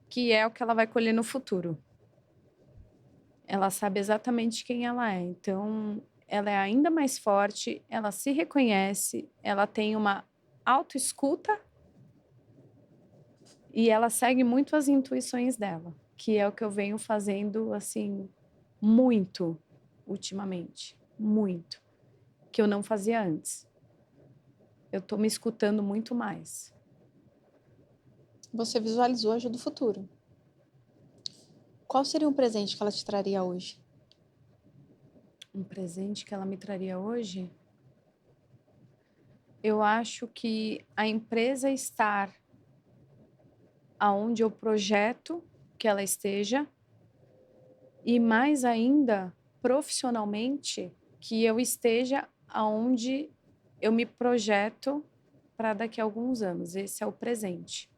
que é o que ela vai colher no futuro. Ela sabe exatamente quem ela é. Então, ela é ainda mais forte, ela se reconhece, ela tem uma autoescuta e ela segue muito as intuições dela, que é o que eu venho fazendo, assim, muito ultimamente. Muito. Que eu não fazia antes. Eu tô me escutando muito mais. Você visualizou a Ju do futuro. Qual seria um presente que ela te traria hoje? Um presente que ela me traria hoje? Eu acho que a empresa estar aonde eu projeto que ela esteja e mais ainda profissionalmente que eu esteja aonde eu me projeto para daqui a alguns anos. Esse é o presente.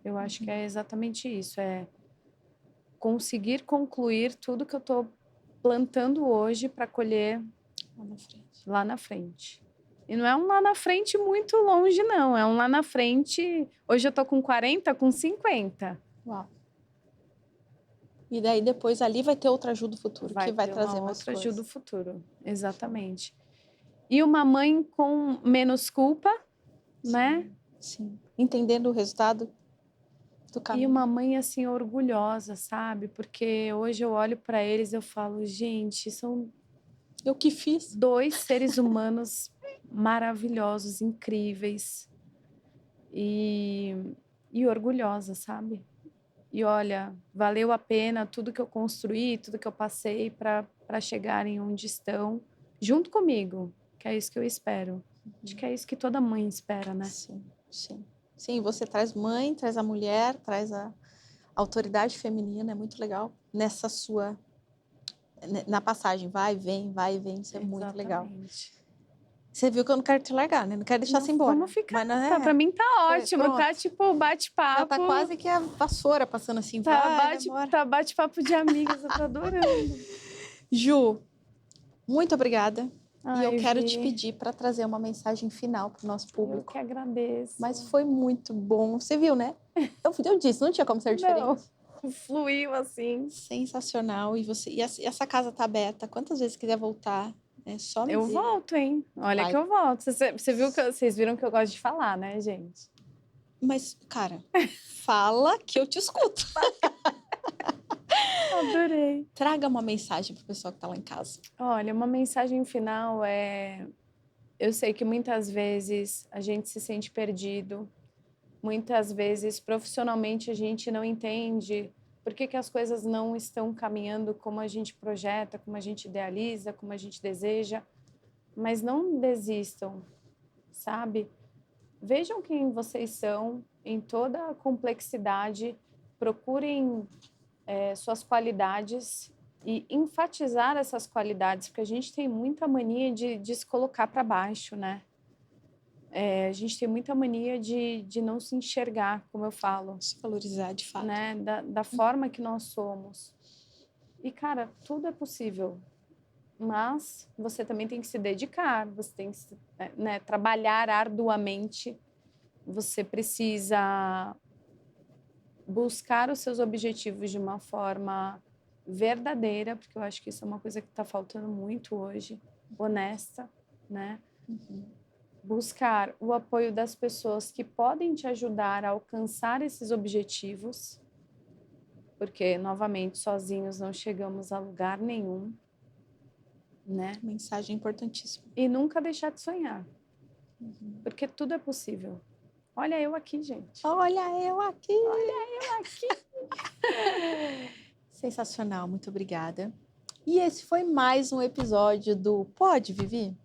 Eu acho que é exatamente isso, é conseguir concluir tudo que eu estou plantando hoje para colher Lá na frente. lá na frente. E não é um lá na frente muito longe, não. É um lá na frente. Hoje eu tô com 40, com 50. Uau. E daí depois ali vai ter outra Ju do futuro que vai ter trazer uma mais outra coisas. Ju do futuro. Exatamente. E uma mãe com menos culpa, né? Sim. Entendendo o resultado do E caminho. uma mãe assim orgulhosa, sabe? Porque hoje eu olho para eles e eu falo, gente, são Eu que fiz. 2 seres humanos maravilhosos, incríveis e orgulhosa, sabe? E olha, valeu a pena tudo que eu construí, tudo que eu passei para chegarem onde estão, junto comigo, que é isso que eu espero. Acho que é isso que toda mãe espera, né? Sim, sim. Sim, você traz mãe, traz a mulher, traz a autoridade feminina, é muito legal. Nessa sua... Na passagem, vai, vem, isso é muito legal. Exatamente. Você viu que eu não quero te largar, né? Não quero deixar você embora. Vamos ficar. Mas não é... Tá, pra mim tá ótimo, Pronto. tá tipo bate-papo. Já tá quase que a vassoura passando assim. Tá bate-papo de amigas, eu tô adorando. Ju, muito obrigada. Ai, e eu quero Vi, te pedir para trazer uma mensagem final para o nosso eu público. que agradeço. Mas foi muito bom. Você viu, né? Eu disse, não tinha como ser diferente. Não, fluiu assim. Sensacional. E essa casa tá aberta. Quantas vezes quiser voltar, é só me Eu dizer. volto, hein? Olha Vai. que eu volto. Vocês viram que eu gosto de falar, né, gente? Mas, cara, fala que eu te escuto. Adorei. Traga uma mensagem pro pessoal que tá lá em casa. Olha, uma mensagem final é... Eu sei que muitas vezes a gente se sente perdido. Muitas vezes, profissionalmente, a gente não entende por que as coisas não estão caminhando como a gente projeta, como a gente idealiza, como a gente deseja. Mas não desistam, sabe? Vejam quem vocês são em toda a complexidade. Procurem suas qualidades e enfatizar essas qualidades, porque a gente tem muita mania de se colocar para baixo, né? A gente tem muita mania de não se enxergar, como eu falo, Se valorizar de fato. né? Da forma que nós somos. E, cara, tudo é possível. Mas você também tem que se dedicar, você tem que né, trabalhar arduamente. Você precisa buscar os seus objetivos de uma forma verdadeira, porque eu acho que isso é uma coisa que está faltando muito hoje, honesta, né? Buscar o apoio das pessoas que podem te ajudar a alcançar esses objetivos, porque, novamente, sozinhos não chegamos a lugar nenhum, né? Mensagem importantíssima. E nunca deixar de sonhar, porque tudo é possível. Olha eu aqui, gente. Olha eu aqui! Olha eu aqui! Sensacional, muito obrigada. E esse foi mais um episódio do Pode, Vivi?